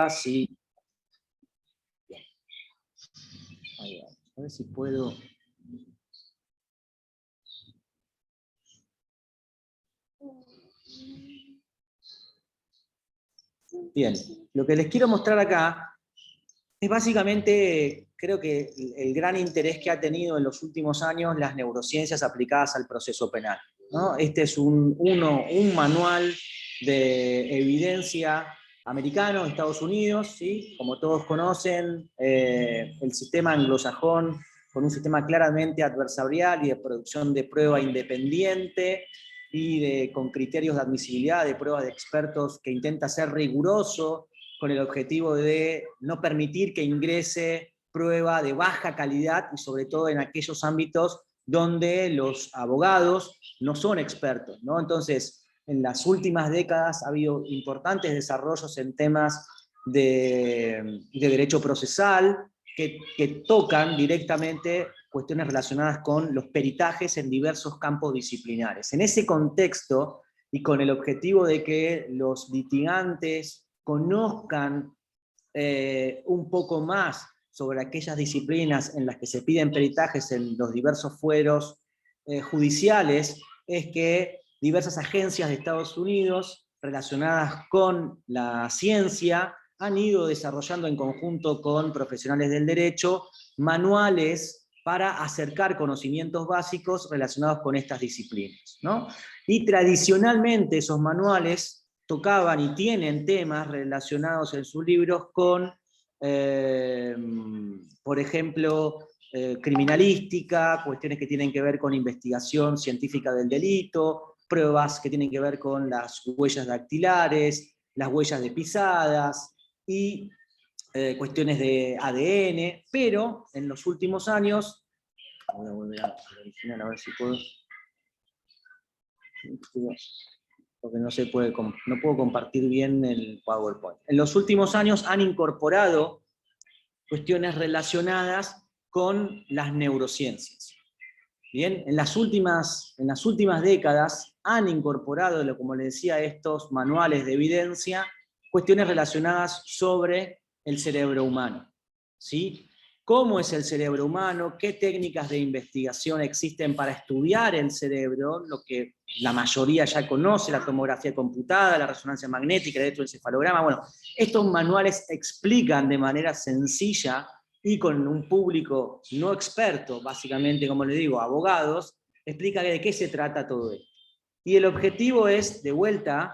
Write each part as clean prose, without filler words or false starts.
Sí. Ahí va. A ver si puedo. Bien, lo que les quiero mostrar acá es básicamente, creo que el gran interés que ha tenido en los últimos años las neurociencias aplicadas al proceso penal, ¿no? Este es un manual de evidencia americano, Estados Unidos, ¿sí? Como todos conocen, el sistema anglosajón, con un sistema claramente adversarial y de producción de prueba independiente, con criterios de admisibilidad de pruebas de expertos que intenta ser riguroso, con el objetivo de no permitir que ingrese prueba de baja calidad y sobre todo en aquellos ámbitos donde los abogados no son expertos, ¿no? Entonces, en las últimas décadas ha habido importantes desarrollos en temas de derecho procesal que tocan directamente cuestiones relacionadas con los peritajes en diversos campos disciplinares. En ese contexto, y con el objetivo de que los litigantes conozcan un poco más sobre aquellas disciplinas en las que se piden peritajes en los diversos fueros judiciales, es que diversas agencias de Estados Unidos relacionadas con la ciencia han ido desarrollando en conjunto con profesionales del derecho manuales para acercar conocimientos básicos relacionados con estas disciplinas, ¿no? Y tradicionalmente esos manuales tocaban y tienen temas relacionados en sus libros con, por ejemplo, criminalística, cuestiones que tienen que ver con investigación científica del delito, pruebas que tienen que ver con las huellas dactilares, las huellas de pisadas y cuestiones de ADN, pero en los últimos años, voy a volver al original a ver si puedo, porque no puedo compartir bien el PowerPoint. En los últimos años han incorporado cuestiones relacionadas con las neurociencias. Bien, en las últimas décadas han incorporado, como les decía, estos manuales de evidencia, cuestiones relacionadas sobre el cerebro humano, ¿sí? ¿Cómo es el cerebro humano? ¿Qué técnicas de investigación existen para estudiar el cerebro? Lo que la mayoría ya conoce, la tomografía computada, la resonancia magnética, el electroencefalograma. Bueno, estos manuales explican de manera sencilla y con un público no experto, básicamente, como les digo, abogados, explica de qué se trata todo esto. Y el objetivo es, de vuelta,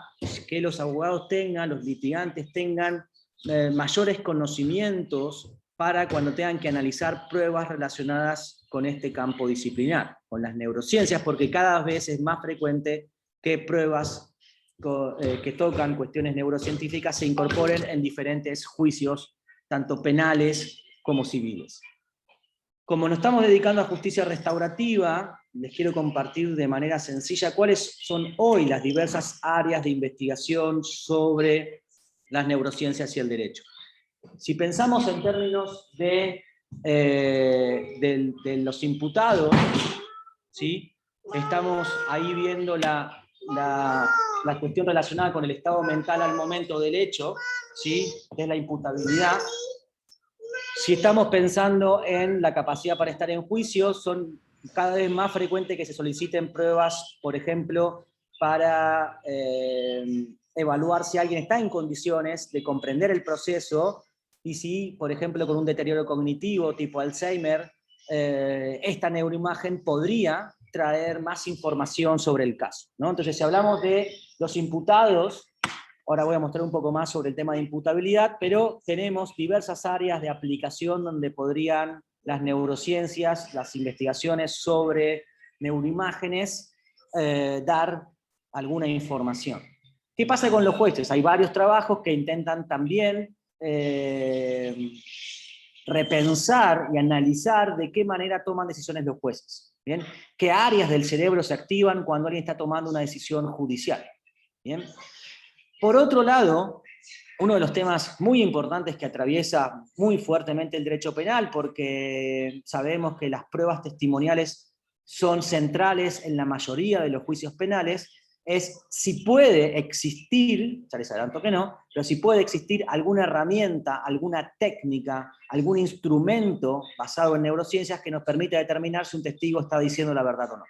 que los abogados tengan, los litigantes tengan mayores conocimientos para cuando tengan que analizar pruebas relacionadas con este campo disciplinar, con las neurociencias, porque cada vez es más frecuente que pruebas que tocan cuestiones neurocientíficas se incorporen en diferentes juicios, tanto penales como civiles. Como nos estamos dedicando a justicia restaurativa, les quiero compartir de manera sencilla cuáles son hoy las diversas áreas de investigación sobre las neurociencias y el derecho. Si pensamos en términos de los imputados, ¿sí? Estamos ahí viendo la cuestión relacionada con el estado mental al momento del hecho, ¿sí? Que es la imputabilidad. Si estamos pensando en la capacidad para estar en juicio, son cada vez más frecuentes que se soliciten pruebas, por ejemplo, para evaluar si alguien está en condiciones de comprender el proceso y si, por ejemplo, con un deterioro cognitivo tipo Alzheimer, esta neuroimagen podría traer más información sobre el caso, ¿no? Entonces, si hablamos de los imputados, ahora voy a mostrar un poco más sobre el tema de imputabilidad, pero tenemos diversas áreas de aplicación donde podrían las neurociencias, las investigaciones sobre neuroimágenes, dar alguna información. ¿Qué pasa con los jueces? Hay varios trabajos que intentan también repensar y analizar de qué manera toman decisiones los jueces. ¿Bien? ¿Qué áreas del cerebro se activan cuando alguien está tomando una decisión judicial? ¿Bien? Por otro lado, uno de los temas muy importantes que atraviesa muy fuertemente el derecho penal, porque sabemos que las pruebas testimoniales son centrales en la mayoría de los juicios penales, es si puede existir, ya les adelanto que no, pero si puede existir alguna herramienta, alguna técnica, algún instrumento basado en neurociencias que nos permita determinar si un testigo está diciendo la verdad o no.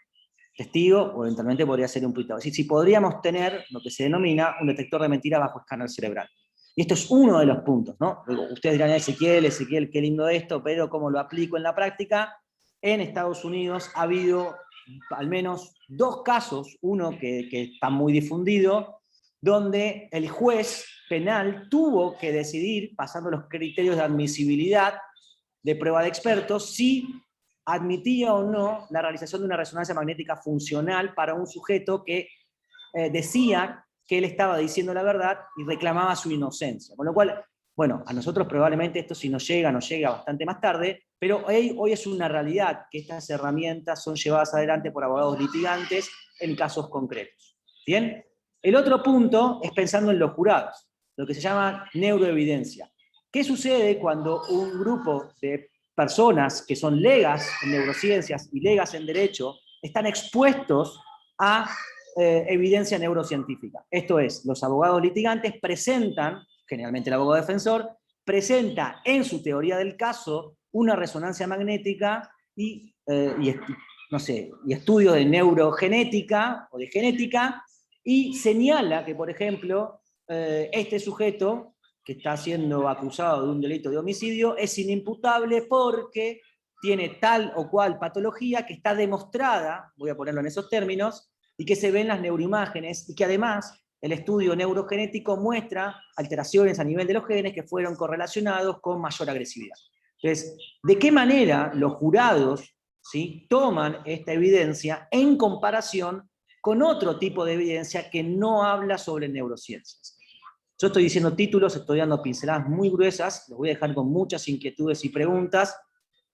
Testigo, o eventualmente podría ser imputado. Es decir, si podríamos tener lo que se denomina un detector de mentira bajo escáner cerebral. Y esto es uno de los puntos, ¿no? Ustedes dirán, Ezequiel, qué lindo esto, pero ¿cómo lo aplico en la práctica? En Estados Unidos ha habido al menos 2 casos, uno que está muy difundido, donde el juez penal tuvo que decidir, pasando los criterios de admisibilidad de prueba de expertos, si admitía o no la realización de una resonancia magnética funcional para un sujeto que decía que él estaba diciendo la verdad y reclamaba su inocencia. Con lo cual, bueno, a nosotros probablemente esto si nos llega bastante más tarde, pero hoy es una realidad que estas herramientas son llevadas adelante por abogados litigantes en casos concretos. ¿Bien? El otro punto es pensando en los jurados, lo que se llama neuroevidencia. ¿Qué sucede cuando un grupo de personas que son legas en neurociencias y legas en derecho están expuestos a evidencia neurocientífica? Esto es, los abogados litigantes presentan, generalmente el abogado defensor, presenta en su teoría del caso una resonancia magnética y estudios de neurogenética o de genética, y señala que, por ejemplo, este sujeto que está siendo acusado de un delito de homicidio es inimputable porque tiene tal o cual patología que está demostrada, voy a ponerlo en esos términos, y que se ven en las neuroimágenes, y que además el estudio neurogenético muestra alteraciones a nivel de los genes que fueron correlacionados con mayor agresividad. Entonces, ¿de qué manera los jurados, ¿sí?, toman esta evidencia en comparación con otro tipo de evidencia que no habla sobre neurociencias? Yo estoy diciendo títulos, estoy dando pinceladas muy gruesas, los voy a dejar con muchas inquietudes y preguntas.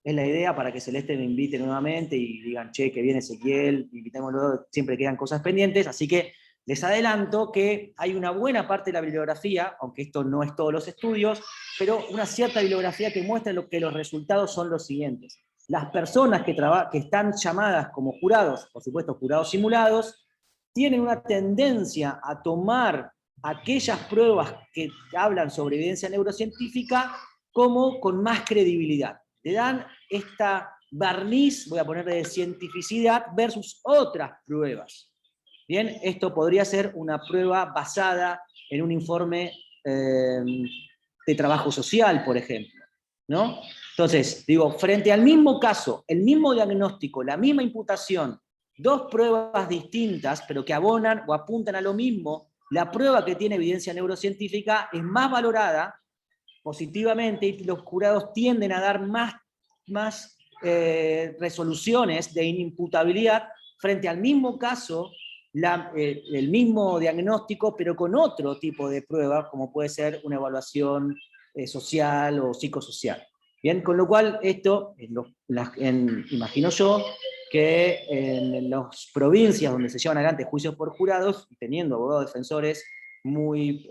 Es la idea para que Celeste me invite nuevamente y digan, che, que viene Ezequiel, invitémoslo, siempre quedan cosas pendientes, así que les adelanto que hay una buena parte de la bibliografía, aunque esto no es todos los estudios, pero una cierta bibliografía que muestra que los resultados son los siguientes. Las personas que están llamadas como jurados, por supuesto jurados simulados, tienen una tendencia a tomar aquellas pruebas que hablan sobre evidencia neurocientífica como con más credibilidad. Le dan esta barniz, voy a ponerle de cientificidad, versus otras pruebas. Bien, esto podría ser una prueba basada en un informe de trabajo social, por ejemplo, ¿no? Entonces, digo, frente al mismo caso, el mismo diagnóstico, la misma imputación, 2 pruebas distintas, pero que abonan o apuntan a lo mismo, la prueba que tiene evidencia neurocientífica es más valorada positivamente y los jurados tienden a dar más resoluciones de inimputabilidad frente al mismo caso, el mismo diagnóstico, pero con otro tipo de prueba, como puede ser una evaluación social o psicosocial. Bien, con lo cual esto, imagino yo, que en las provincias donde se llevan adelante juicios por jurados, teniendo abogados defensores muy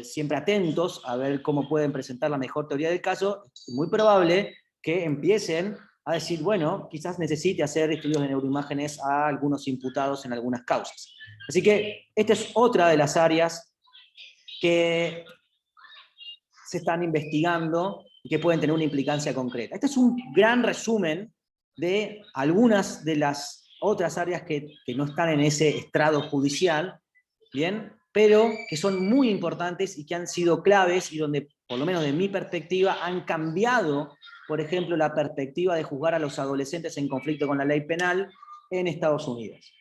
siempre atentos a ver cómo pueden presentar la mejor teoría del caso, es muy probable que empiecen a decir, bueno, quizás necesite hacer estudios de neuroimágenes a algunos imputados en algunas causas. Así que esta es otra de las áreas que se están investigando y que pueden tener una implicancia concreta. Este es un gran resumen de algunas de las otras áreas que no están en ese estrado judicial, ¿bien?, pero que son muy importantes y que han sido claves y donde, por lo menos de mi perspectiva, han cambiado, por ejemplo, la perspectiva de juzgar a los adolescentes en conflicto con la ley penal en Estados Unidos,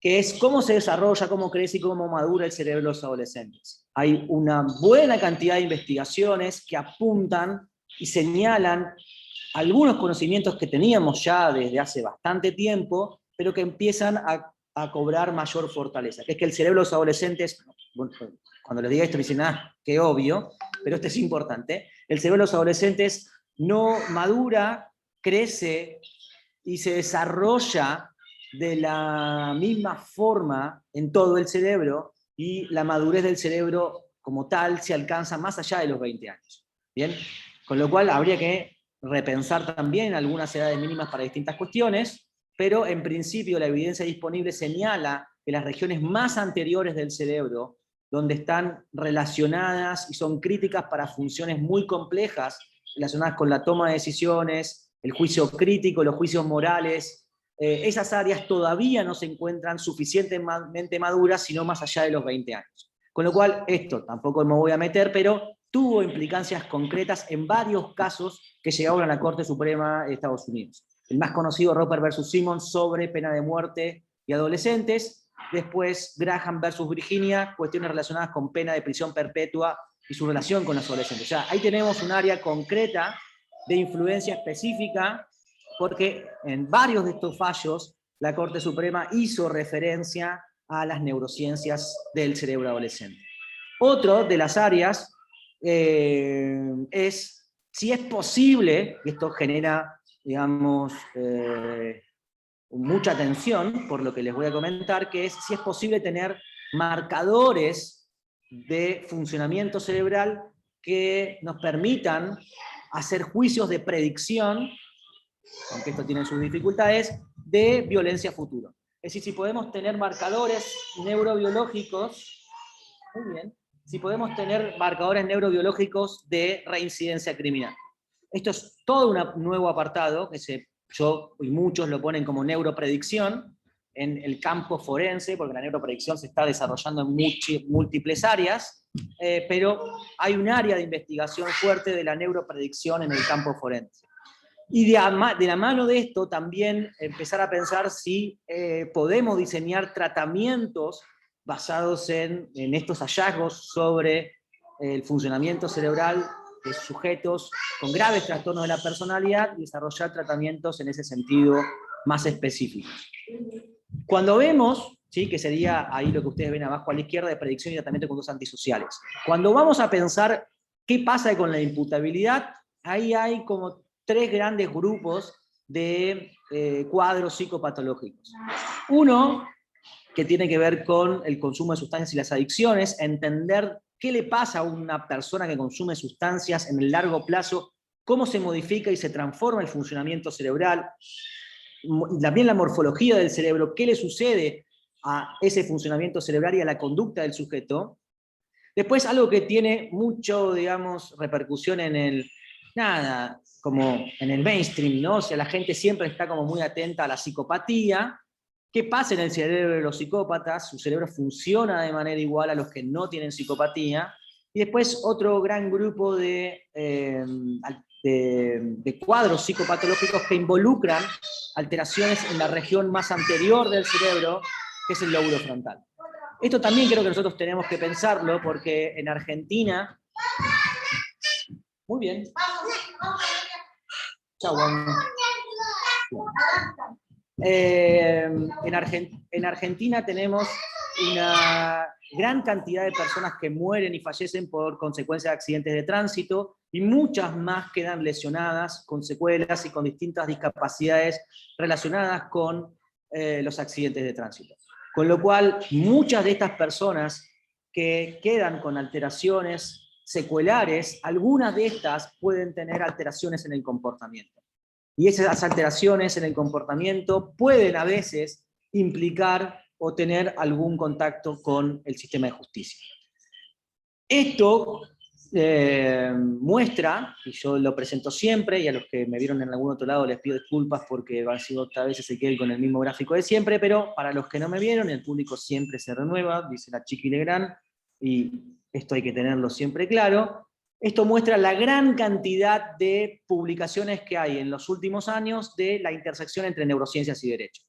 que es cómo se desarrolla, cómo crece y cómo madura el cerebro de los adolescentes. Hay una buena cantidad de investigaciones que apuntan y señalan algunos conocimientos que teníamos ya desde hace bastante tiempo, pero que empiezan a cobrar mayor fortaleza, que es que el cerebro de los adolescentes, bueno, cuando les diga esto me dicen, qué obvio, pero esto es importante, el cerebro de los adolescentes no madura, crece y se desarrolla de la misma forma en todo el cerebro, y la madurez del cerebro como tal se alcanza más allá de los 20 años. ¿Bien? Con lo cual habría que repensar también algunas edades mínimas para distintas cuestiones, pero en principio la evidencia disponible señala que las regiones más anteriores del cerebro, donde están relacionadas y son críticas para funciones muy complejas, relacionadas con la toma de decisiones, el juicio crítico, los juicios morales, esas áreas todavía no se encuentran suficientemente maduras, sino más allá de los 20 años. Con lo cual, esto tampoco me voy a meter, pero tuvo implicancias concretas en varios casos que llegaron a la Corte Suprema de Estados Unidos. El más conocido, Roper versus Simmons, sobre pena de muerte y adolescentes. Después, Graham versus Virginia, cuestiones relacionadas con pena de prisión perpetua y su relación con los adolescentes. O sea, ahí tenemos un área concreta de influencia específica, porque en varios de estos fallos la Corte Suprema hizo referencia a las neurociencias del cerebro adolescente. Otro de las áreas es si es posible, y esto genera, digamos, mucha tensión, por lo que les voy a comentar, que es si es posible tener marcadores de funcionamiento cerebral que nos permitan hacer juicios de predicción, aunque esto tiene sus dificultades, de violencia futura. Es decir, si podemos tener marcadores neurobiológicos, muy bien, si podemos tener marcadores neurobiológicos de reincidencia criminal. Esto es todo un nuevo apartado, que yo y muchos lo ponen como neuropredicción, en el campo forense, porque la neuropredicción se está desarrollando en múltiples áreas, pero hay un área de investigación fuerte de la neuropredicción en el campo forense. Y de la mano de esto también empezar a pensar si podemos diseñar tratamientos basados en estos hallazgos sobre el funcionamiento cerebral de sujetos con graves trastornos de la personalidad y desarrollar tratamientos en ese sentido más específicos. Cuando vemos, ¿sí?, que sería ahí lo que ustedes ven abajo a la izquierda, de predicción y tratamiento de conductas antisociales. Cuando vamos a pensar qué pasa con la imputabilidad, ahí hay como 3 grandes grupos de cuadros psicopatológicos. Uno, que tiene que ver con el consumo de sustancias y las adicciones, entender qué le pasa a una persona que consume sustancias en el largo plazo, cómo se modifica y se transforma el funcionamiento cerebral, también la morfología del cerebro, qué le sucede a ese funcionamiento cerebral y a la conducta del sujeto. Después, algo que tiene mucho, digamos, repercusión en el, como en el mainstream, ¿no? O sea, la gente siempre está como muy atenta a la psicopatía. ¿Qué pasa en el cerebro de los psicópatas? Su cerebro funciona de manera igual a los que no tienen psicopatía. Y después otro gran grupo de cuadros psicopatológicos que involucran alteraciones en la región más anterior del cerebro, que es el lóbulo frontal. Esto también creo que nosotros tenemos que pensarlo, porque en Argentina... Muy bien. Chau, en Argentina tenemos una gran cantidad de personas que mueren y fallecen por consecuencia de accidentes de tránsito, y muchas más quedan lesionadas con secuelas y con distintas discapacidades relacionadas con los accidentes de tránsito. Con lo cual, muchas de estas personas que quedan con alteraciones secuelares, algunas de estas pueden tener alteraciones en el comportamiento. Y esas alteraciones en el comportamiento pueden a veces implicar o tener algún contacto con el sistema de justicia. Esto muestra, y yo lo presento siempre, y a los que me vieron en algún otro lado les pido disculpas porque han sido otra vez Ezequiel con el mismo gráfico de siempre, pero para los que no me vieron, el público siempre se renueva, dice la Chiqui Legrand, y esto hay que tenerlo siempre claro. Esto muestra la gran cantidad de publicaciones que hay en los últimos años de la intersección entre neurociencias y derecho.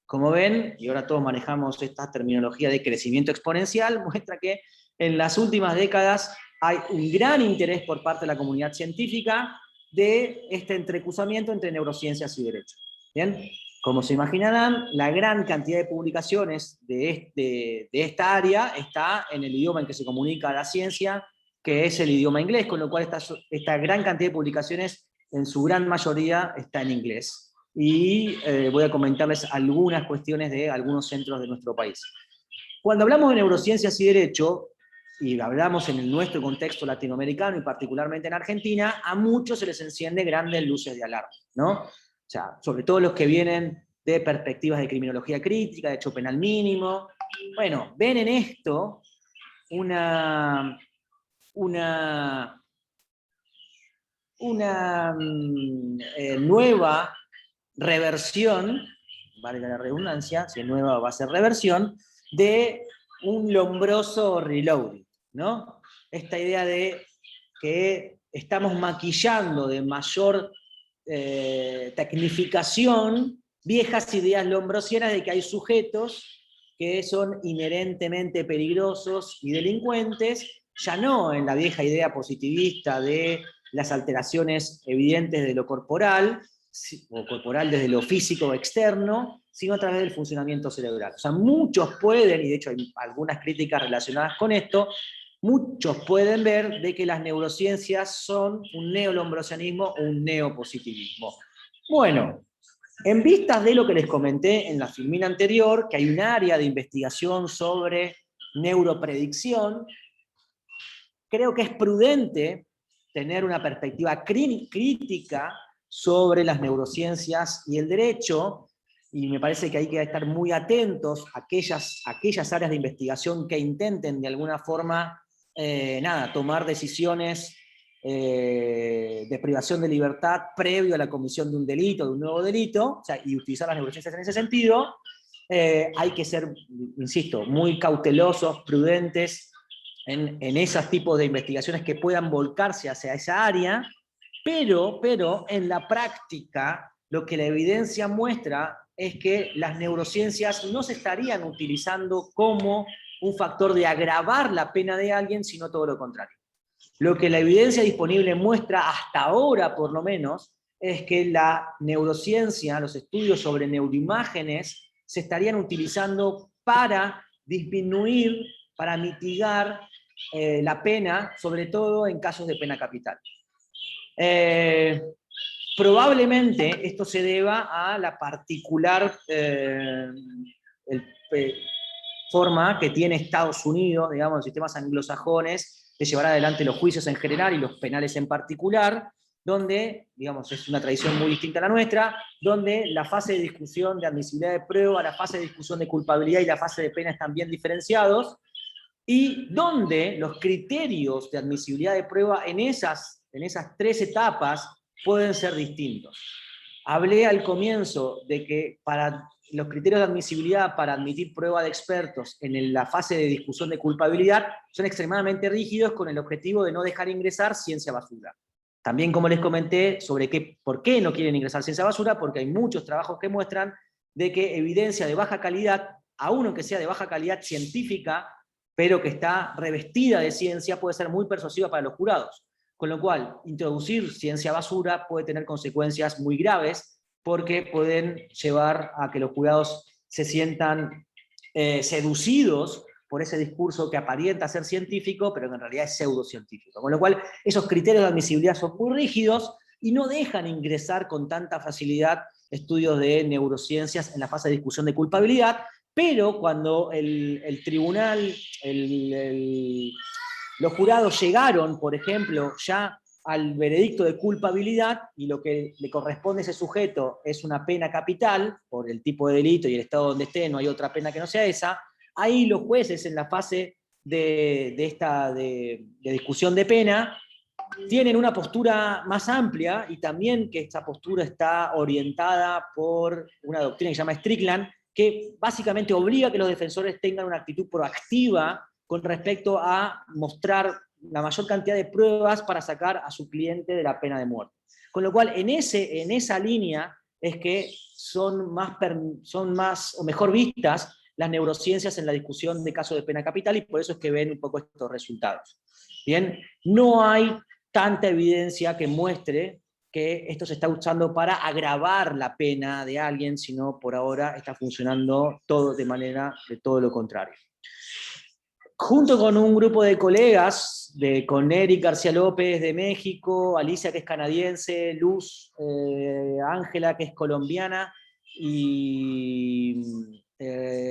Como ven, y ahora todos manejamos esta terminología de crecimiento exponencial, muestra que en las últimas décadas hay un gran interés por parte de la comunidad científica de este entrecruzamiento entre neurociencias y derecho. ¿Bien? Como se imaginarán, la gran cantidad de publicaciones de esta área está en el idioma en que se comunica la ciencia, que es el idioma inglés, con lo cual esta gran cantidad de publicaciones, en su gran mayoría, está en inglés. Y voy a comentarles algunas cuestiones de algunos centros de nuestro país. Cuando hablamos de neurociencias y derecho, y hablamos en nuestro contexto latinoamericano y particularmente en Argentina, a muchos se les enciende grandes luces de alarma, ¿no? O sea, sobre todo los que vienen de perspectivas de criminología crítica, de hecho penal mínimo. Bueno, ven en esto una nueva reversión, valga la redundancia, si es nueva va a ser reversión, de un Lombroso reloading, ¿no? Esta idea de que estamos maquillando de mayor tecnificación viejas ideas lombrosianas de que hay sujetos que son inherentemente peligrosos y delincuentes, ya no en la vieja idea positivista de las alteraciones evidentes de lo corporal, o corporal desde lo físico externo, sino a través del funcionamiento cerebral. O sea, muchos pueden, y de hecho hay algunas críticas relacionadas con esto, muchos pueden ver de que las neurociencias son un neolombrosianismo o un neopositivismo. Bueno, en vistas de lo que les comenté en la filmina anterior, que hay un área de investigación sobre neuropredicción, creo que es prudente tener una perspectiva crítica sobre las neurociencias y el derecho, y me parece que hay que estar muy atentos a aquellas áreas de investigación que intenten de alguna forma tomar decisiones de privación de libertad previo a la comisión de un delito, de un nuevo delito, o sea, y utilizar las neurociencias en ese sentido. Hay que ser, insisto, muy cautelosos, prudentes en esos tipos de investigaciones que puedan volcarse hacia esa área, pero en la práctica lo que la evidencia muestra es que las neurociencias no se estarían utilizando como un factor de agravar la pena de alguien, sino todo lo contrario. Lo que la evidencia disponible muestra, hasta ahora por lo menos, es que la neurociencia, los estudios sobre neuroimágenes, se estarían utilizando para disminuir, para mitigar la pena, sobre todo en casos de pena capital. Probablemente esto se deba a la particular forma que tiene Estados Unidos, digamos, los sistemas anglosajones, de llevar adelante los juicios en general y los penales en particular, donde, digamos, es una tradición muy distinta a la nuestra, donde la fase de discusión de admisibilidad de prueba, la fase de discusión de culpabilidad y la fase de pena están bien diferenciados, y donde los criterios de admisibilidad de prueba en esas 3 etapas pueden ser distintos. Hablé al comienzo de que para los criterios de admisibilidad para admitir prueba de expertos en la fase de discusión de culpabilidad son extremadamente rígidos con el objetivo de no dejar ingresar ciencia basura. También, como les comenté, sobre por qué no quieren ingresar ciencia basura, porque hay muchos trabajos que muestran de que evidencia de baja calidad, aun aunque sea de baja calidad científica, pero que está revestida de ciencia, puede ser muy persuasiva para los jurados. Con lo cual, introducir ciencia basura puede tener consecuencias muy graves, porque pueden llevar a que los jurados se sientan seducidos por ese discurso que aparenta ser científico, pero que en realidad es pseudocientífico. Con lo cual, esos criterios de admisibilidad son muy rígidos y no dejan ingresar con tanta facilidad estudios de neurociencias en la fase de discusión de culpabilidad, pero cuando el tribunal, los jurados llegaron, por ejemplo, ya al veredicto de culpabilidad y lo que le corresponde a ese sujeto es una pena capital, por el tipo de delito y el estado donde esté, no hay otra pena que no sea esa, ahí los jueces en la fase de discusión de pena tienen una postura más amplia, y también que esta postura está orientada por una doctrina que se llama Strickland, que básicamente obliga a que los defensores tengan una actitud proactiva con respecto a mostrar la mayor cantidad de pruebas para sacar a su cliente de la pena de muerte. Con lo cual, en esa línea es que son más o mejor vistas las neurociencias en la discusión de casos de pena capital, y por eso es que ven un poco estos resultados. Bien, no hay tanta evidencia que muestre que esto se está usando para agravar la pena de alguien, sino por ahora está funcionando todo de manera de todo lo contrario. Junto con un grupo de colegas, con Eric García López de México, Alicia, que es canadiense, Luz, Ángela, que es colombiana, y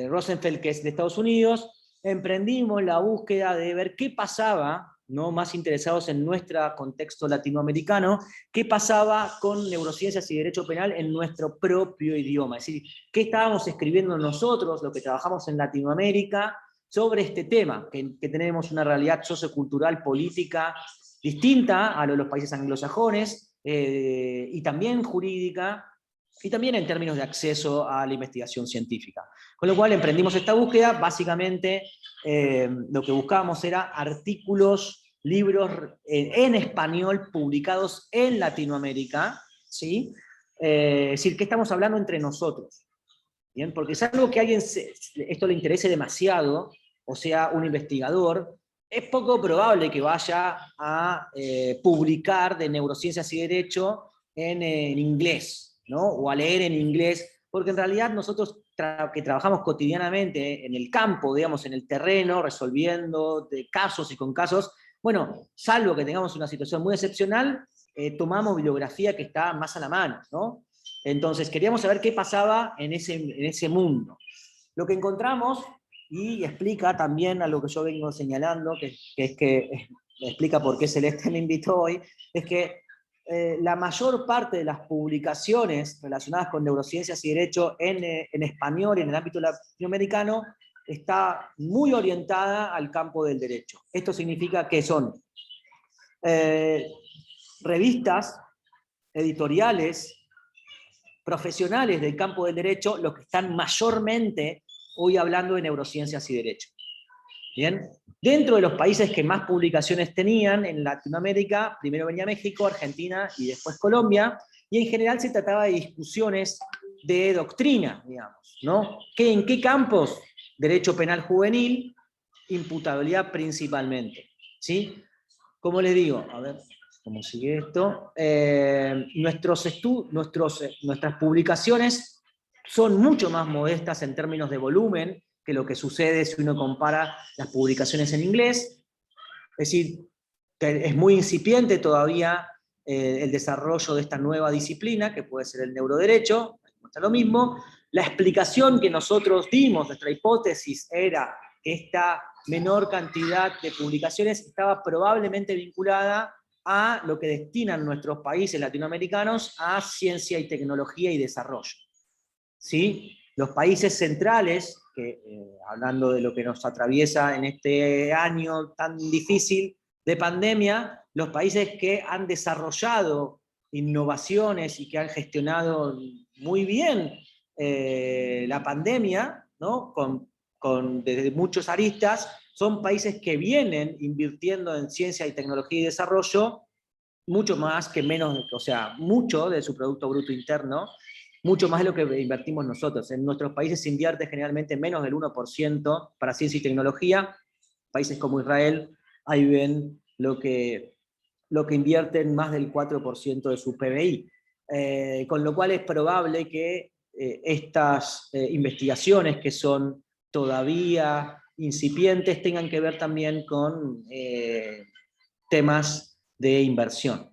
Rosenfeld, que es de Estados Unidos, emprendimos la búsqueda de ver qué pasaba ¿no? Más interesados en nuestro contexto latinoamericano, qué pasaba con neurociencias y derecho penal en nuestro propio idioma. Es decir, qué estábamos escribiendo nosotros, lo que trabajamos en Latinoamérica, sobre este tema, que tenemos una realidad sociocultural, política, distinta a lo de los países anglosajones, y también jurídica, y también en términos de acceso a la investigación científica. Con lo cual emprendimos esta búsqueda. Básicamente lo que buscábamos era artículos, libros en español publicados en Latinoamérica, ¿sí? Es decir, ¿qué estamos hablando entre nosotros? ¿Bien? Porque es algo que a alguien esto le interese demasiado, o sea, un investigador, es poco probable que vaya a publicar de neurociencias y derecho en inglés, ¿no? O a leer en inglés, porque en realidad nosotros que trabajamos cotidianamente en el campo, digamos, en el terreno, resolviendo de casos y con casos, bueno, salvo que tengamos una situación muy excepcional, tomamos bibliografía que está más a la mano, ¿no? Entonces queríamos saber qué pasaba en ese mundo. Lo que encontramos, y explica también a lo que yo vengo señalando, que es que explica por qué Celeste me invitó hoy, es que la mayor parte de las publicaciones relacionadas con neurociencias y derecho en español y en el ámbito latinoamericano está muy orientada al campo del derecho. Esto significa que son revistas, editoriales, profesionales del campo del derecho los que están mayormente hoy hablando de neurociencias y derecho. ¿Bien? Dentro de los países que más publicaciones tenían en Latinoamérica, primero venía México, Argentina y después Colombia, y en general se trataba de discusiones de doctrina, digamos, ¿no? ¿En qué campos? Derecho penal juvenil, imputabilidad principalmente, ¿sí? Como les digo, a ver cómo sigue esto, nuestras publicaciones son mucho más modestas en términos de volumen que lo que sucede si uno compara las publicaciones en inglés. Es decir, que es muy incipiente todavía el desarrollo de esta nueva disciplina, que puede ser el neuroderecho, muestra lo mismo. La explicación que nosotros dimos, nuestra hipótesis era que esta menor cantidad de publicaciones estaba probablemente vinculada a lo que destinan nuestros países latinoamericanos a ciencia y tecnología y desarrollo. ¿Sí? Los países centrales, que, hablando de lo que nos atraviesa en este año tan difícil de pandemia, los países que han desarrollado innovaciones y que han gestionado muy bien la pandemia, ¿no? Desde muchos aristas, son países que vienen invirtiendo en ciencia y tecnología y desarrollo mucho más que menos, o sea, mucho de su Producto Bruto Interno, mucho más de lo que invertimos nosotros. En nuestros países se invierte generalmente menos del 1% para ciencia y tecnología. Países como Israel, ahí ven lo que invierten más del 4% de su PBI. Con lo cual es probable que estas investigaciones que son todavía incipientes tengan que ver también con temas de inversión.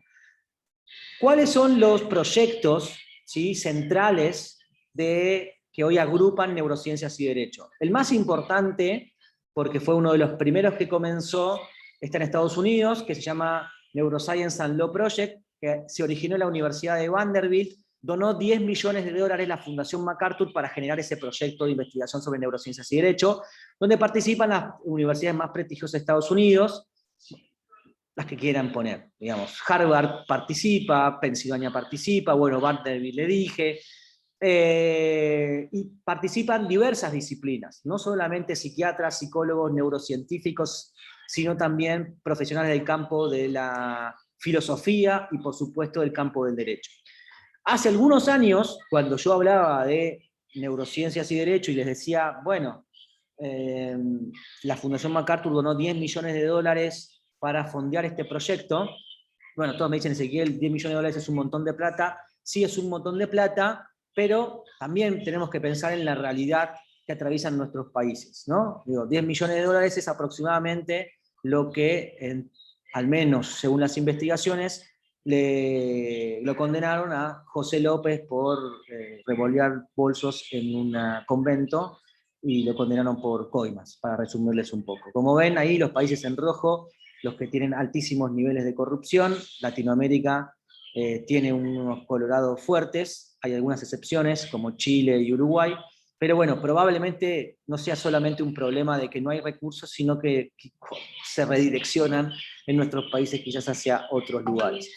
¿Cuáles son los proyectos, ¿sí?, centrales que hoy agrupan neurociencias y derecho? El más importante, porque fue uno de los primeros que comenzó, está en Estados Unidos, que se llama Neuroscience and Law Project, que se originó en la Universidad de Vanderbilt, donó $10 millones la Fundación MacArthur para generar ese proyecto de investigación sobre neurociencias y derecho, donde participan las universidades más prestigiosas de Estados Unidos, las que quieran poner, digamos. Harvard participa, Pensilvania participa, bueno, Vanderbilt le dije, y participan diversas disciplinas, no solamente psiquiatras, psicólogos, neurocientíficos, sino también profesionales del campo de la filosofía y por supuesto del campo del derecho. Hace algunos años, cuando yo hablaba de neurociencias y derecho y les decía, bueno, la Fundación MacArthur donó $10 millones para fondear este proyecto, bueno, todos me dicen, Ezequiel, $10 millones es un montón de plata. Sí, es un montón de plata, pero también tenemos que pensar en la realidad que atraviesan nuestros países, ¿no? Digo, $10 millones es aproximadamente lo que, al menos según las investigaciones, lo condenaron a José López por revolear bolsos en un convento, y lo condenaron por coimas, para resumirles un poco. Como ven ahí, los países en rojo los que tienen altísimos niveles de corrupción. Latinoamérica tiene unos colorados fuertes, hay algunas excepciones como Chile y Uruguay, pero bueno, probablemente no sea solamente un problema de que no hay recursos, sino que se redireccionan en nuestros países quizás hacia otros lugares.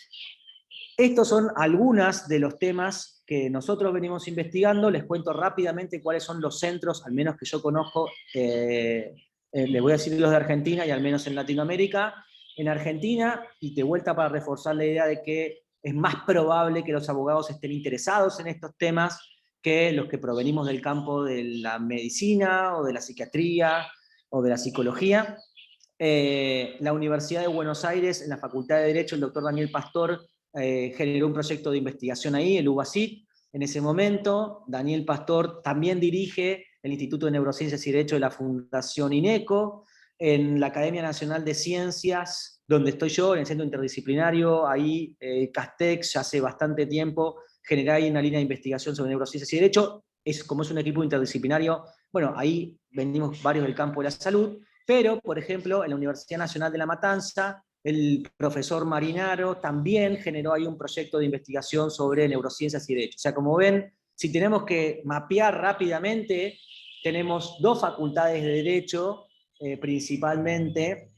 Estos son algunos de los temas que nosotros venimos investigando. Les cuento rápidamente cuáles son los centros, al menos que yo conozco. Les voy a decir los de Argentina y al menos en Latinoamérica. En Argentina, y de vuelta para reforzar la idea de que es más probable que los abogados estén interesados en estos temas que los que provenimos del campo de la medicina o de la psiquiatría o de la psicología. La Universidad de Buenos Aires, en la Facultad de Derecho, el doctor Daniel Pastor generó un proyecto de investigación ahí, el UBACIT. En ese momento, Daniel Pastor también dirige el Instituto de Neurociencias y Derecho de la Fundación INECO. En la Academia Nacional de Ciencias, donde estoy yo, en el Centro Interdisciplinario, ahí Castex, ya hace bastante tiempo, genera ahí una línea de investigación sobre neurociencias y derecho. Como es un equipo interdisciplinario, bueno, ahí venimos varios del campo de la salud, pero, por ejemplo, en la Universidad Nacional de La Matanza, el profesor Marinaro también generó ahí un proyecto de investigación sobre neurociencias y derecho. O sea, como ven, si tenemos que mapear rápidamente, tenemos dos facultades de derecho, principalmente,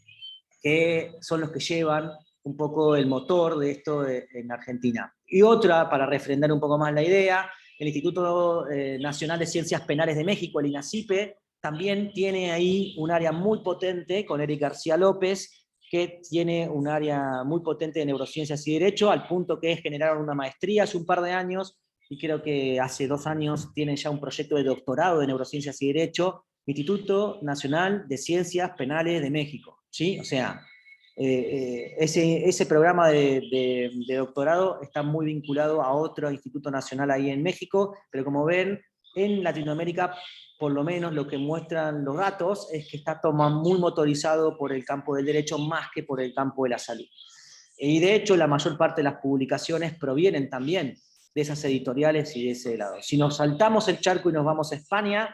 que son los que llevan un poco el motor de esto en Argentina. Y otra, para refrendar un poco más la idea, el Instituto Nacional de Ciencias Penales de México, el INACIPE, también tiene ahí un área muy potente con Eric García López, que tiene un área muy potente de neurociencias y derecho, al punto que generaron una maestría hace un par de años, y creo que hace 2 años tienen ya un proyecto de doctorado de neurociencias y derecho, Instituto Nacional de Ciencias Penales de México, ¿sí? O sea, ese programa de doctorado está muy vinculado a otro instituto nacional ahí en México, pero como ven, en Latinoamérica, por lo menos lo que muestran los datos, es que está muy motorizado por el campo del derecho más que por el campo de la salud. Y de hecho, la mayor parte de las publicaciones provienen también de esas editoriales y de ese lado. Si nos saltamos el charco y nos vamos a España,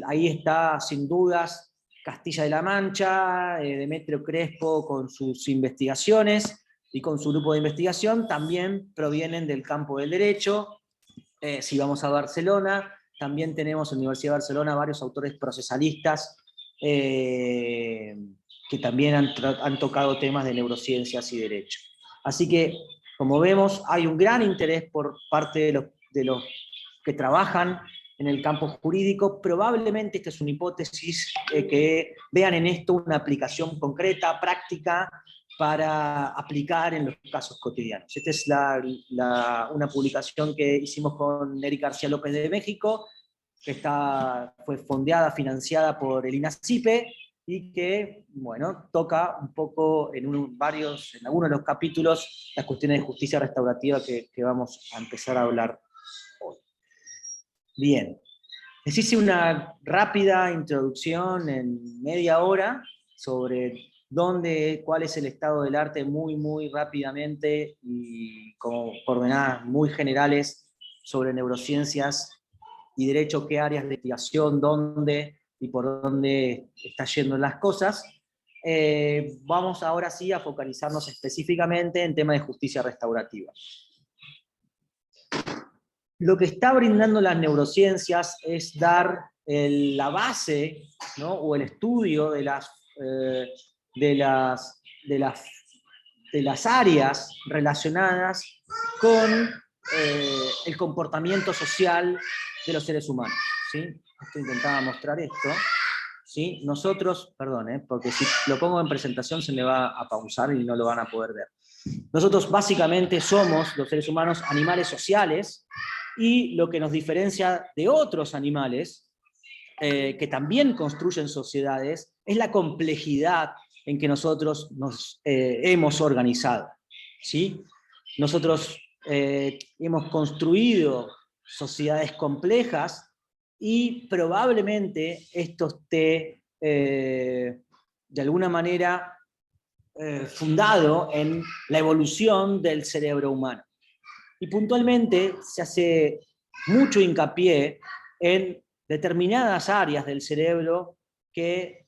ahí está sin dudas Castilla de la Mancha, Demetrio Crespo con sus investigaciones y con su grupo de investigación, también provienen del campo del derecho. Si vamos a Barcelona, también tenemos en la Universidad de Barcelona varios autores procesalistas que también han tocado temas de neurociencias y derecho. Así que, como vemos, hay un gran interés por parte de los que trabajan en el campo jurídico. Probablemente esta es una hipótesis que vean en esto una aplicación concreta, práctica, para aplicar en los casos cotidianos. Esta es una publicación que hicimos con Eric García López de México, que fue fondeada, financiada por el INACIPE, y que, bueno, toca un poco en algunos de los capítulos las cuestiones de justicia restaurativa que vamos a empezar a hablar hoy. Bien, les hice una rápida introducción en media hora sobre cuál es el estado del arte muy rápidamente y con coordenadas muy generales sobre neurociencias y derecho, qué áreas de investigación, dónde y por dónde están yendo las cosas. Vamos ahora sí a focalizarnos específicamente en temas de justicia restaurativa. Lo que está brindando las neurociencias es dar la base, ¿no? O el estudio de las áreas relacionadas con el comportamiento social de los seres humanos, ¿sí? Esto intentaba mostrar esto, ¿sí? Nosotros, perdón, porque si lo pongo en presentación se me va a pausar y no lo van a poder ver. Nosotros básicamente somos, los seres humanos, animales sociales, y lo que nos diferencia de otros animales que también construyen sociedades es la complejidad en que nosotros nos hemos organizado, ¿sí? Nosotros hemos construido sociedades complejas y probablemente esto esté de alguna manera fundado en la evolución del cerebro humano. Y puntualmente se hace mucho hincapié en determinadas áreas del cerebro que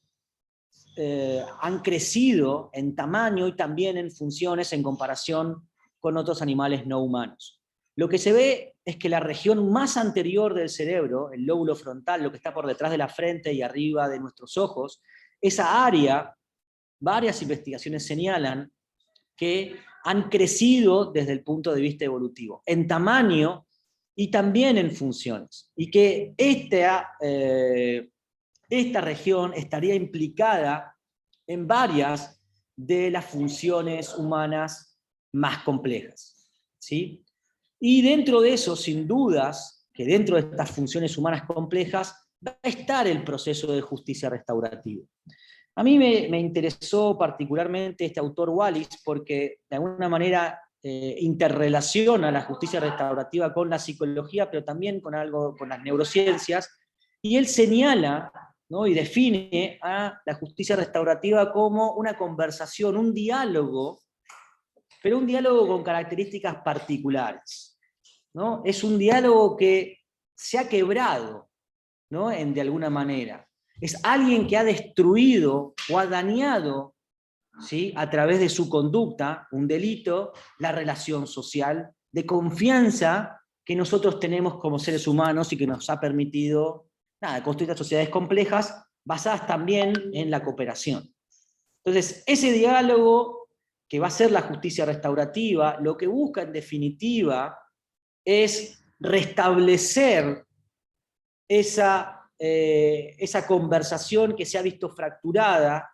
han crecido en tamaño y también en funciones en comparación con otros animales no humanos. Lo que se ve es que la región más anterior del cerebro, el lóbulo frontal, lo que está por detrás de la frente y arriba de nuestros ojos, esa área, varias investigaciones señalan que han crecido desde el punto de vista evolutivo, en tamaño y también en funciones, y que esta región estaría implicada en varias de las funciones humanas más complejas, ¿sí? Y dentro de eso, sin dudas, que dentro de estas funciones humanas complejas va a estar el proceso de justicia restaurativa. A mí me interesó particularmente este autor Wallis porque de alguna manera interrelaciona la justicia restaurativa con la psicología, pero también con algo con las neurociencias, y él señala, ¿no?, y define a la justicia restaurativa como una conversación, un diálogo, pero un diálogo con características particulares, ¿no? Es un diálogo que se ha quebrado, ¿no?, de alguna manera. Es alguien que ha destruido o ha dañado, ¿sí?, a través de su conducta, un delito, la relación social de confianza que nosotros tenemos como seres humanos y que nos ha permitido construir sociedades complejas basadas también en la cooperación. Entonces, ese diálogo que va a ser la justicia restaurativa, lo que busca en definitiva es restablecer esa conversación que se ha visto fracturada,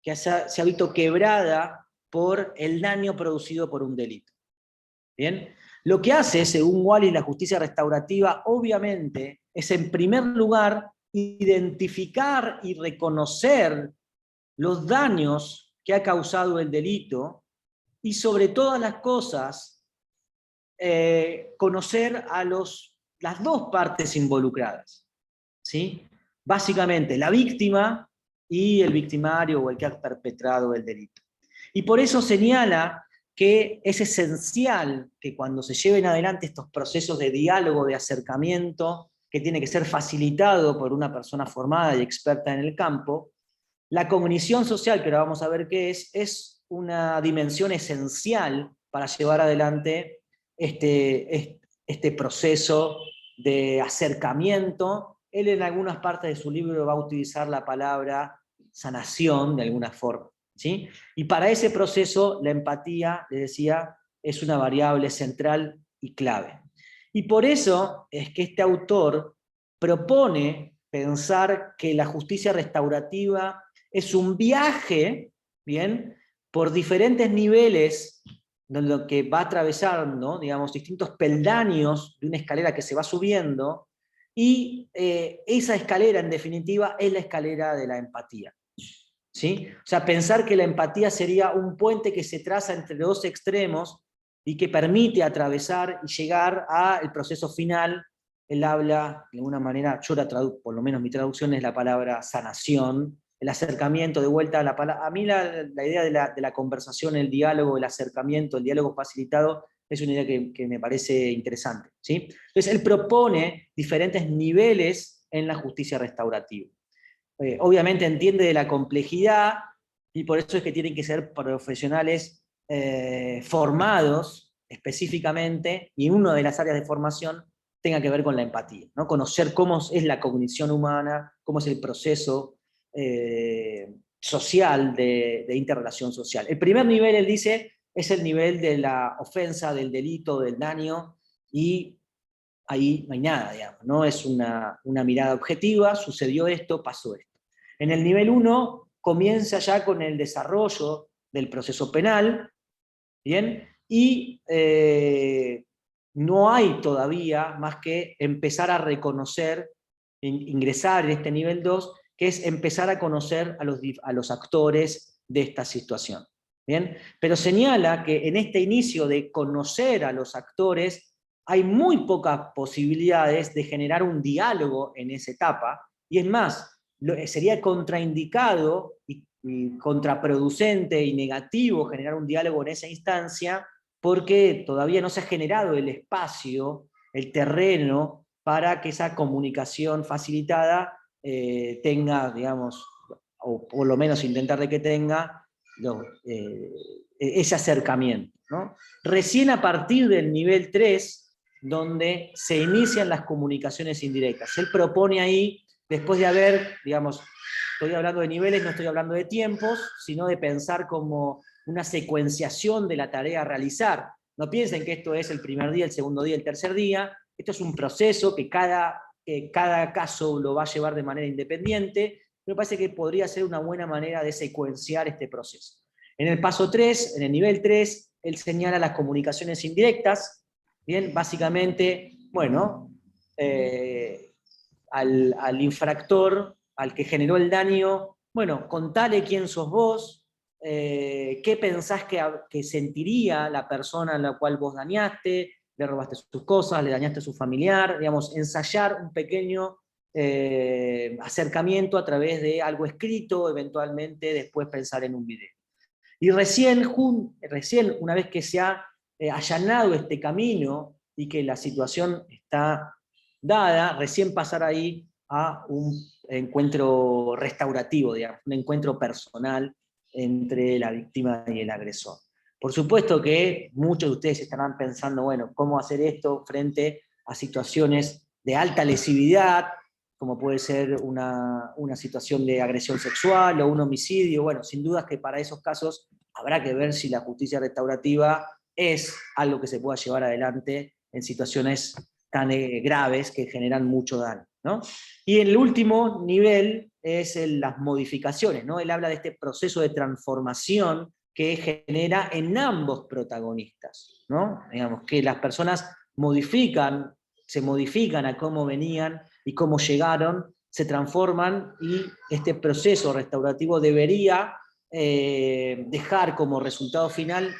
que se ha visto quebrada por el daño producido por un delito. ¿Bien? Lo que hace, según Wallis, la justicia restaurativa, obviamente, es en primer lugar identificar y reconocer los daños que ha causado el delito y sobre todas las cosas conocer a las dos partes involucradas, ¿sí? Básicamente la víctima y el victimario o el que ha perpetrado el delito. Y por eso señala que es esencial que cuando se lleven adelante estos procesos de diálogo, de acercamiento, que tiene que ser facilitado por una persona formada y experta en el campo, la cognición social, que ahora vamos a ver qué es una dimensión esencial para llevar adelante este proceso de acercamiento. Él en algunas partes de su libro va a utilizar la palabra sanación de alguna forma, ¿sí? Y para ese proceso la empatía, les decía, es una variable central y clave. Y por eso es que este autor propone pensar que la justicia restaurativa es un viaje, ¿bien?, por diferentes niveles, lo que va atravesando, digamos, distintos peldaños de una escalera que se va subiendo, y esa escalera, en definitiva, es la escalera de la empatía. ¿Sí? O sea, pensar que la empatía sería un puente que se traza entre dos extremos y que permite atravesar y llegar al proceso final. Él habla, de alguna manera, yo la traduzco, por lo menos mi traducción es la palabra sanación, el acercamiento, de vuelta a la palabra. A mí la idea de la conversación, el diálogo, el acercamiento, el diálogo facilitado, es una idea que me parece interesante, ¿sí? Entonces, él propone diferentes niveles en la justicia restaurativa. Obviamente entiende de la complejidad y por eso es que tienen que ser profesionales formados específicamente, y una de las áreas de formación tenga que ver con la empatía, ¿no? Conocer cómo es la cognición humana, cómo es el proceso social de interrelación social. El primer nivel, él dice, es el nivel de la ofensa, del delito, del daño, y ahí no hay nada, digamos, ¿no? Es una mirada objetiva, sucedió esto, pasó esto. En el nivel 1 comienza ya con el desarrollo del proceso penal, ¿bien? Y no hay todavía más que empezar a reconocer, ingresar en este nivel 2, que es empezar a conocer a los actores de esta situación. ¿Bien? Pero señala que en este inicio de conocer a los actores hay muy pocas posibilidades de generar un diálogo en esa etapa, y es más, sería contraindicado y contraproducente y negativo generar un diálogo en esa instancia, porque todavía no se ha generado el espacio, el terreno, para que esa comunicación facilitada tenga, digamos, o por lo menos intentar de que tenga, ese acercamiento, ¿no? Recién a partir del nivel 3, donde se inician las comunicaciones indirectas. Él propone ahí, después de haber, digamos, estoy hablando de niveles, no estoy hablando de tiempos, sino de pensar como una secuenciación de la tarea a realizar. No piensen que esto es el primer día, el segundo día, el tercer día. Esto es un proceso que cada caso lo va a llevar de manera independiente, pero parece que podría ser una buena manera de secuenciar este proceso. En el paso 3, en el nivel 3, él señala las comunicaciones indirectas. Bien, básicamente, bueno, al infractor, al que generó el daño, bueno, contale quién sos vos, qué pensás que sentiría la persona a la cual vos dañaste, le robaste sus cosas, le dañaste a su familiar, digamos, ensayar un pequeño acercamiento a través de algo escrito, eventualmente después pensar en un video. Y recién una vez que se ha allanado este camino y que la situación está dada, recién pasar ahí a un encuentro restaurativo, digamos, un encuentro personal entre la víctima y el agresor. Por supuesto que muchos de ustedes estarán pensando, bueno, ¿cómo hacer esto frente a situaciones de alta lesividad, como puede ser una situación de agresión sexual o un homicidio? Bueno, sin dudas que para esos casos habrá que ver si la justicia restaurativa es algo que se pueda llevar adelante en situaciones tan graves que generan mucho daño, ¿no? Y el último nivel es las modificaciones, ¿no? Él habla de este proceso de transformación que genera en ambos protagonistas, ¿no? Digamos, que las personas se modifican a cómo venían y cómo llegaron, se transforman, y este proceso restaurativo debería dejar como resultado final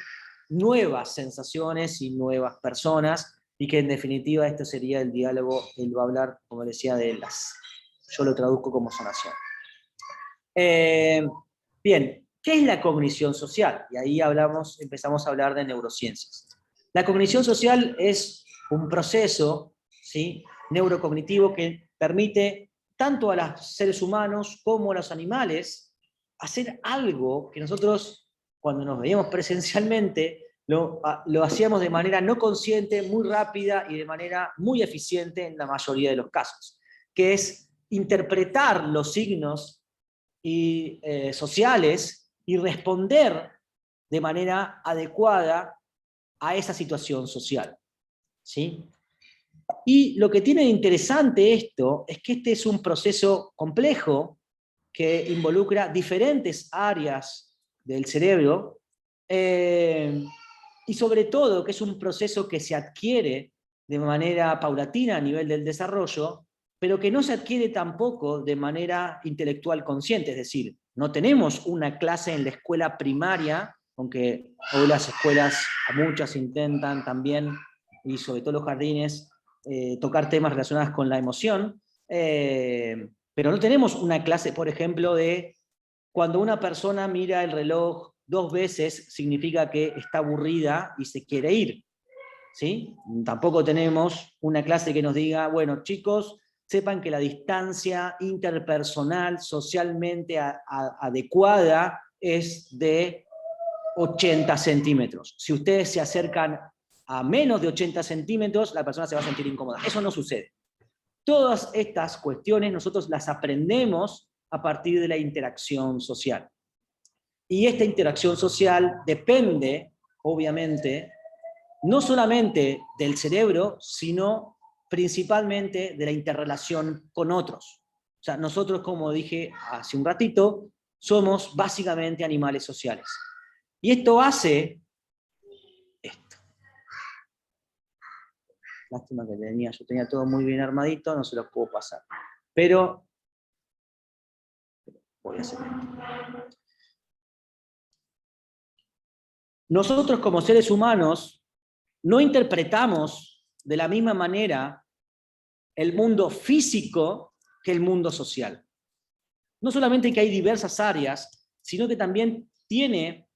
nuevas sensaciones y nuevas personas, y que en definitiva esto sería el diálogo. Él va a hablar, como decía, yo lo traduzco como sanación. Bien, ¿qué es la cognición social? Y ahí empezamos a hablar de neurociencias. La cognición social es un proceso, ¿sí?, neurocognitivo que permite tanto a los seres humanos como a los animales hacer algo que nosotros, cuando nos veíamos presencialmente, lo hacíamos de manera no consciente, muy rápida y de manera muy eficiente en la mayoría de los casos, que es interpretar los signos sociales y responder de manera adecuada a esa situación social, ¿sí? Y lo que tiene de interesante esto es que este es un proceso complejo que involucra diferentes áreas del cerebro, y sobre todo que es un proceso que se adquiere de manera paulatina a nivel del desarrollo, pero que no se adquiere tampoco de manera intelectual consciente. Es decir, no tenemos una clase en la escuela primaria, aunque hoy las escuelas, muchas intentan también, y sobre todo los jardines, tocar temas relacionados con la emoción, pero no tenemos una clase, por ejemplo, de cuando una persona mira el reloj 2 veces, significa que está aburrida y se quiere ir, ¿sí? Tampoco tenemos una clase que nos diga, bueno, chicos, sepan que la distancia interpersonal socialmente adecuada es de 80 centímetros. Si ustedes se acercan a menos de 80 centímetros, la persona se va a sentir incómoda. Eso no sucede. Todas estas cuestiones nosotros las aprendemos a partir de la interacción social. Y esta interacción social depende, obviamente, no solamente del cerebro, sino principalmente de la interrelación con otros. O sea, nosotros, como dije hace un ratito, somos básicamente animales sociales. Y esto hace esto. Lástima que yo tenía todo muy bien armadito, no se los puedo pasar. Pero voy a hacer esto. Nosotros como seres humanos no interpretamos de la misma manera el mundo físico que el mundo social. No solamente que hay diversas áreas, sino que también tiene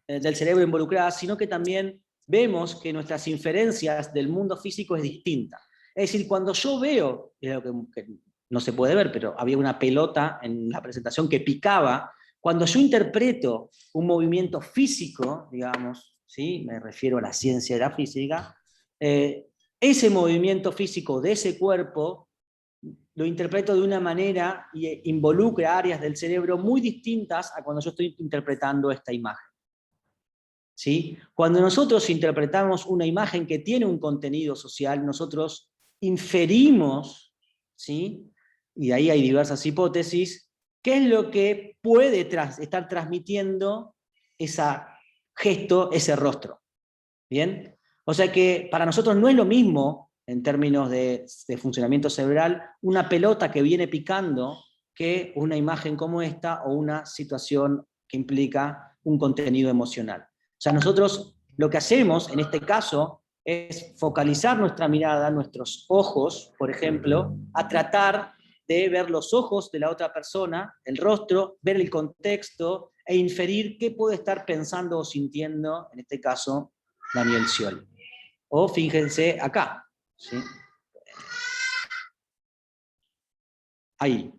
del cerebro involucradas, sino que también vemos que nuestras inferencias del mundo físico es distinta. Es decir, cuando yo veo, es lo que no se puede ver, pero había una pelota en la presentación que picaba. Cuando yo interpreto un movimiento físico, digamos, ¿sí? Me refiero a la ciencia de la física, ese movimiento físico de ese cuerpo lo interpreto de una manera y involucra áreas del cerebro muy distintas a cuando yo estoy interpretando esta imagen. ¿Sí? Cuando nosotros interpretamos una imagen que tiene un contenido social, nosotros inferimos, ¿sí? Y ahí hay diversas hipótesis, qué es lo que puede estar transmitiendo ese gesto, ese rostro. ¿Bien? O sea que para nosotros no es lo mismo, en términos de funcionamiento cerebral, una pelota que viene picando que una imagen como esta o una situación que implica un contenido emocional. O sea, nosotros lo que hacemos en este caso es focalizar nuestra mirada, nuestros ojos, por ejemplo, a tratar de ver los ojos de la otra persona, el rostro, ver el contexto e inferir qué puede estar pensando o sintiendo, en este caso, Daniel Scioli. O fíjense acá, ¿sí? Ahí.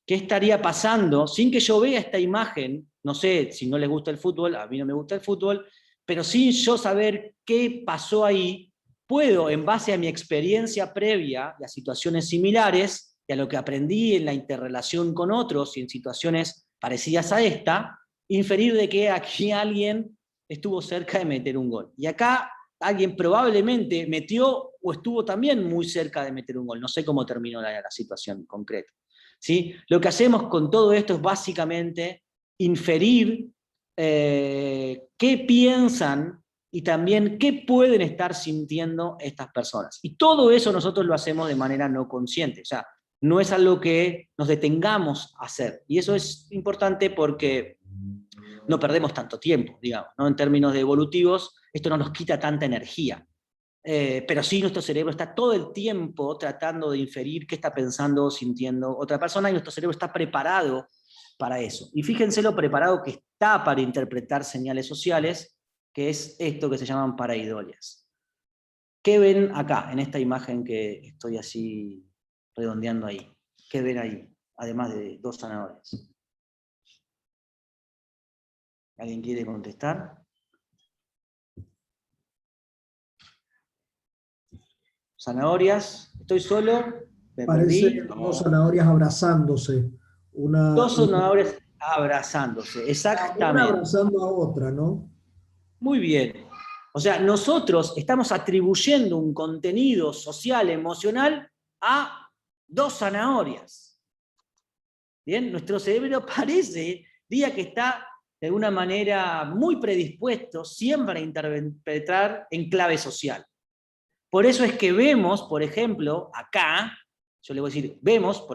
¿Qué estaría pasando sin que yo vea esta imagen? No sé si no les gusta el fútbol, a mí no me gusta el fútbol, pero sin yo saber qué pasó ahí, puedo, en base a mi experiencia previa y a situaciones similares, y a lo que aprendí en la interrelación con otros y en situaciones parecidas a esta, inferir de que aquí alguien estuvo cerca de meter un gol. Y acá alguien probablemente metió o estuvo también muy cerca de meter un gol. No sé cómo terminó la situación concreta. ¿Sí? Lo que hacemos con todo esto es básicamente inferir qué piensan y también qué pueden estar sintiendo estas personas. Y todo eso nosotros lo hacemos de manera no consciente, o sea, no es algo que nos detengamos a hacer. Y eso es importante porque no perdemos tanto tiempo, digamos, ¿no? En términos de evolutivos, esto no nos quita tanta energía. Pero sí, nuestro cerebro está todo el tiempo tratando de inferir qué está pensando o sintiendo otra persona, y nuestro cerebro está preparado para eso. Y fíjense lo preparado que está para interpretar señales sociales, que es esto que se llaman pareidolias. ¿Qué ven acá, en esta imagen que estoy así redondeando ahí? ¿Qué ven ahí, además de dos zanahorias? ¿Alguien quiere contestar? Zanahorias, estoy solo, me Parece perdí. dos zanahorias abrazándose. Dos zanahorias abrazándose, Una exactamente. abrazando a otra, ¿no? Muy bien. O sea, nosotros estamos atribuyendo un contenido social, emocional, a dos zanahorias. Bien, nuestro cerebro parece, día que está de alguna manera muy predispuesto siempre a interpretar en clave social. Por eso es que vemos, por ejemplo, acá, yo le voy a decir, vemos,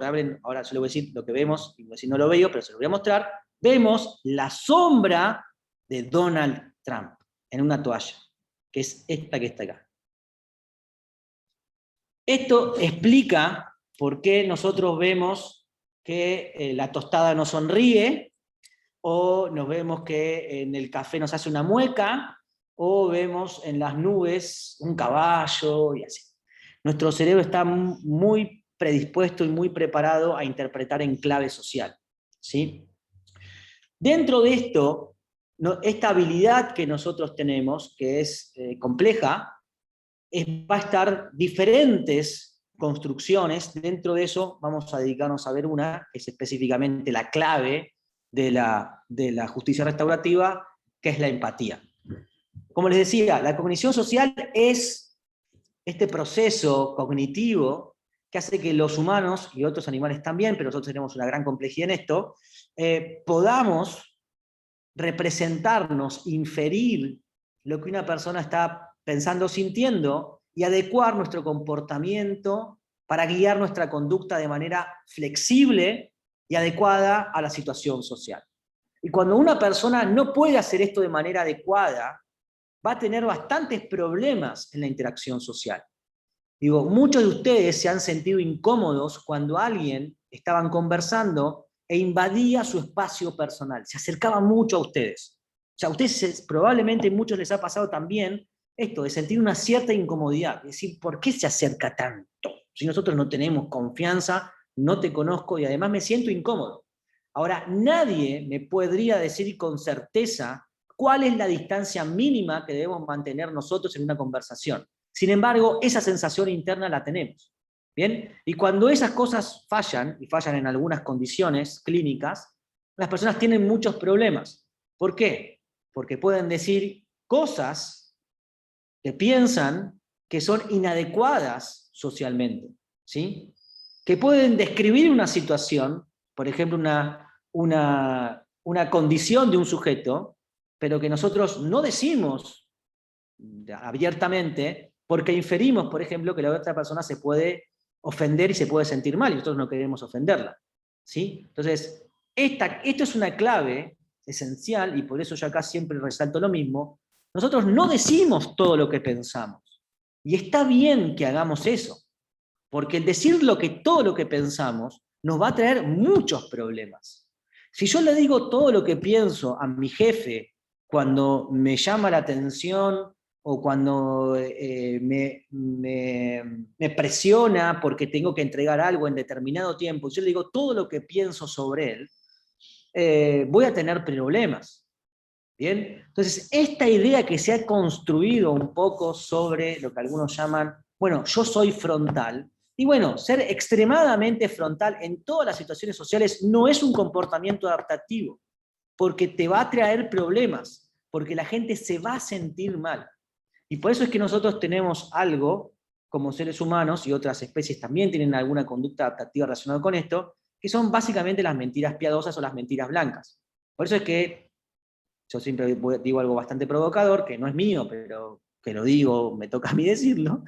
ahora yo le voy a decir lo que vemos, y voy a decir no lo veo, pero se lo voy a mostrar, vemos la sombra de Donald Trump en una toalla, que es esta que está acá. Esto explica por qué nosotros vemos que la tostada nos sonríe, o nos vemos que en el café nos hace una mueca, o vemos en las nubes un caballo y así. Nuestro cerebro está muy predispuesto y muy preparado a interpretar en clave social, ¿sí? Dentro de esto, esta habilidad que nosotros tenemos, que es compleja, va a estar diferentes construcciones. Dentro de eso vamos a dedicarnos a ver una, que es específicamente la clave de la justicia restaurativa, que es la empatía. Como les decía, la cognición social es este proceso cognitivo que hace que los humanos, y otros animales también, pero nosotros tenemos una gran complejidad en esto, podamos representarnos, inferir lo que una persona está pensando o sintiendo y adecuar nuestro comportamiento para guiar nuestra conducta de manera flexible y adecuada a la situación social. Y cuando una persona no puede hacer esto de manera adecuada, va a tener bastantes problemas en la interacción social. Digo, muchos de ustedes se han sentido incómodos cuando alguien estaban conversando e invadía su espacio personal, se acercaba mucho a ustedes. O sea, a ustedes probablemente a muchos les ha pasado también esto, de sentir una cierta incomodidad, de decir, ¿por qué se acerca tanto? Si nosotros no tenemos confianza no te conozco y además me siento incómodo. Ahora, nadie me podría decir con certeza cuál es la distancia mínima que debemos mantener nosotros en una conversación. Sin embargo, esa sensación interna la tenemos. ¿Bien? Y cuando esas cosas fallan, y fallan en algunas condiciones clínicas, las personas tienen muchos problemas. ¿Por qué? Porque pueden decir cosas que piensan que son inadecuadas socialmente, ¿sí? Que pueden describir una situación, por ejemplo, una condición de un sujeto, pero que nosotros no decimos abiertamente porque inferimos, por ejemplo, que la otra persona se puede ofender y se puede sentir mal, y nosotros no queremos ofenderla, ¿sí? Entonces, esto es una clave esencial, y por eso yo acá siempre resalto lo mismo. Nosotros no decimos todo lo que pensamos, y está bien que hagamos eso, porque el decir todo lo que pensamos nos va a traer muchos problemas. Si yo le digo todo lo que pienso a mi jefe cuando me llama la atención o cuando me presiona porque tengo que entregar algo en determinado tiempo, yo le digo todo lo que pienso sobre él, voy a tener problemas. ¿Bien? Entonces, esta idea que se ha construido un poco sobre lo que algunos llaman, bueno, yo soy frontal, y bueno, ser extremadamente frontal en todas las situaciones sociales no es un comportamiento adaptativo, porque te va a traer problemas, porque la gente se va a sentir mal. Y por eso es que nosotros tenemos algo, como seres humanos, y otras especies también tienen alguna conducta adaptativa relacionada con esto, que son básicamente las mentiras piadosas o las mentiras blancas. Por eso es que yo siempre digo algo bastante provocador, que no es mío, pero que lo digo, me toca a mí decirlo,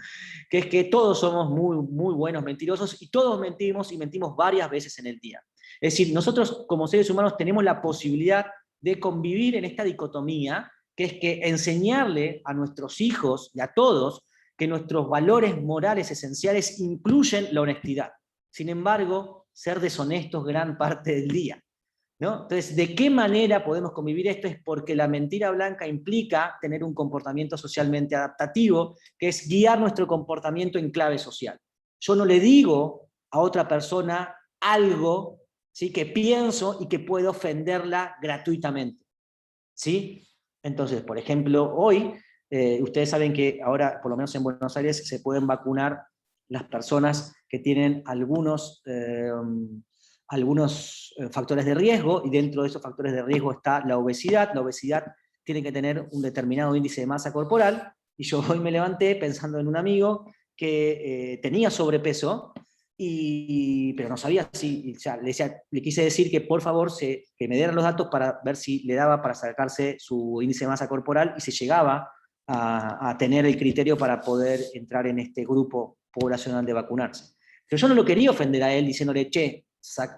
que es que todos somos muy, muy buenos mentirosos y todos mentimos y mentimos varias veces en el día. Es decir, nosotros como seres humanos tenemos la posibilidad de convivir en esta dicotomía, que es que enseñarle a nuestros hijos y a todos que nuestros valores morales esenciales incluyen la honestidad. Sin embargo, ser deshonestos gran parte del día, ¿no? Entonces, ¿de qué manera podemos convivir esto? Es porque la mentira blanca implica tener un comportamiento socialmente adaptativo, que es guiar nuestro comportamiento en clave social. Yo no le digo a otra persona algo, ¿sí?, que pienso y que puedo ofenderla gratuitamente, ¿sí? Entonces, por ejemplo, hoy, ustedes saben que ahora, por lo menos en Buenos Aires, se pueden vacunar las personas que tienen algunos factores de riesgo, y dentro de esos factores de riesgo está la obesidad. La obesidad tiene que tener un determinado índice de masa corporal, y yo hoy me levanté pensando en un amigo que tenía sobrepeso, pero no sabía si, o sea, le quise decir que por favor que me dieran los datos para ver si le daba para sacarse su índice de masa corporal y si llegaba a tener el criterio para poder entrar en este grupo poblacional de vacunarse. Pero yo no lo quería ofender a él diciéndole, che,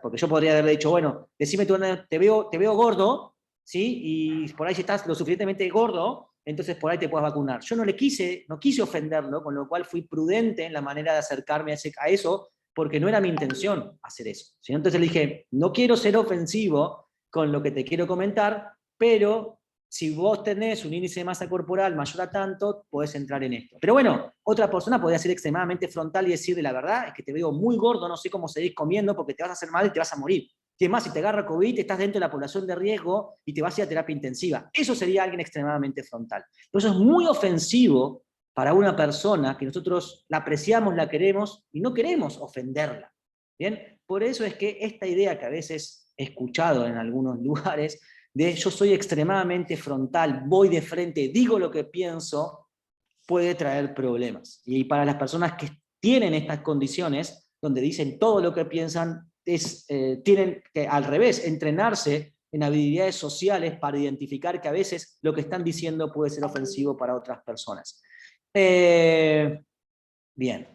porque yo podría haberle dicho, bueno, decime tú, te veo gordo, ¿sí? Y por ahí si estás lo suficientemente gordo, entonces por ahí te puedes vacunar. Yo no quise ofenderlo, con lo cual fui prudente en la manera de acercarme a eso, porque no era mi intención hacer eso, ¿sí? Entonces le dije, no quiero ser ofensivo con lo que te quiero comentar, pero si vos tenés un índice de masa corporal mayor a tanto, podés entrar en esto. Pero bueno, otra persona podría ser extremadamente frontal y decirle, la verdad es que te veo muy gordo, no sé cómo seguís comiendo porque te vas a hacer mal y te vas a morir. Y además, si te agarra COVID, estás dentro de la población de riesgo y te vas a ir a terapia intensiva. Eso sería alguien extremadamente frontal. Por eso es muy ofensivo para una persona que nosotros la apreciamos, la queremos y no queremos ofenderla. ¿Bien? Por eso es que esta idea que a veces he escuchado en algunos lugares, de yo soy extremadamente frontal, voy de frente, digo lo que pienso, puede traer problemas. Y para las personas que tienen estas condiciones, donde dicen todo lo que piensan, tienen que al revés, entrenarse en habilidades sociales para identificar que a veces lo que están diciendo puede ser ofensivo para otras personas. Bien.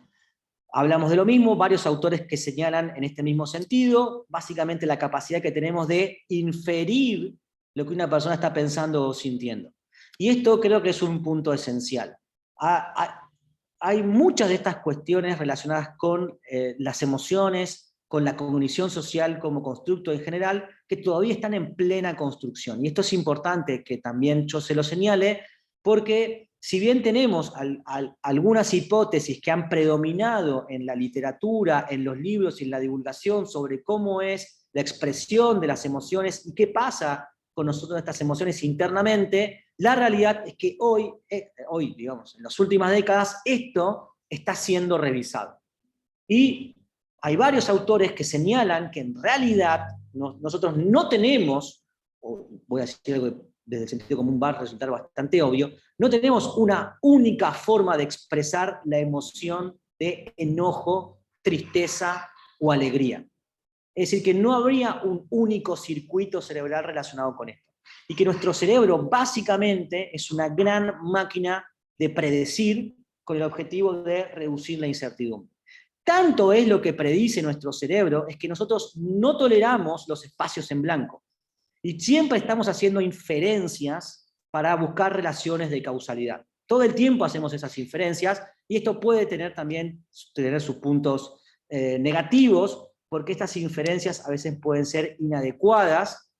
Hablamos de lo mismo, varios autores que señalan en este mismo sentido, básicamente la capacidad que tenemos de inferir lo que una persona está pensando o sintiendo. Y esto creo que es un punto esencial. Hay muchas de estas cuestiones relacionadas con las emociones, con la cognición social como constructo en general, que todavía están en plena construcción. Y esto es importante que también yo se lo señale, porque si bien tenemos algunas hipótesis que han predominado en la literatura, en los libros y en la divulgación sobre cómo es la expresión de las emociones y qué pasa con nosotros estas emociones internamente, la realidad es que hoy, digamos, en las últimas décadas, esto está siendo revisado. Y hay varios autores que señalan que en realidad nosotros no tenemos, o voy a decir algo desde el sentido común va a resultar bastante obvio, no tenemos una única forma de expresar la emoción de enojo, tristeza o alegría. Es decir, que no habría un único circuito cerebral relacionado con esto. Y que nuestro cerebro básicamente es una gran máquina de predecir con el objetivo de reducir la incertidumbre. Tanto es lo que predice nuestro cerebro, es que nosotros no toleramos los espacios en blanco. Y siempre estamos haciendo inferencias para buscar relaciones de causalidad. Todo el tiempo hacemos esas inferencias, y esto puede tener sus puntos negativos, porque estas inferencias a veces pueden ser inadecuadas,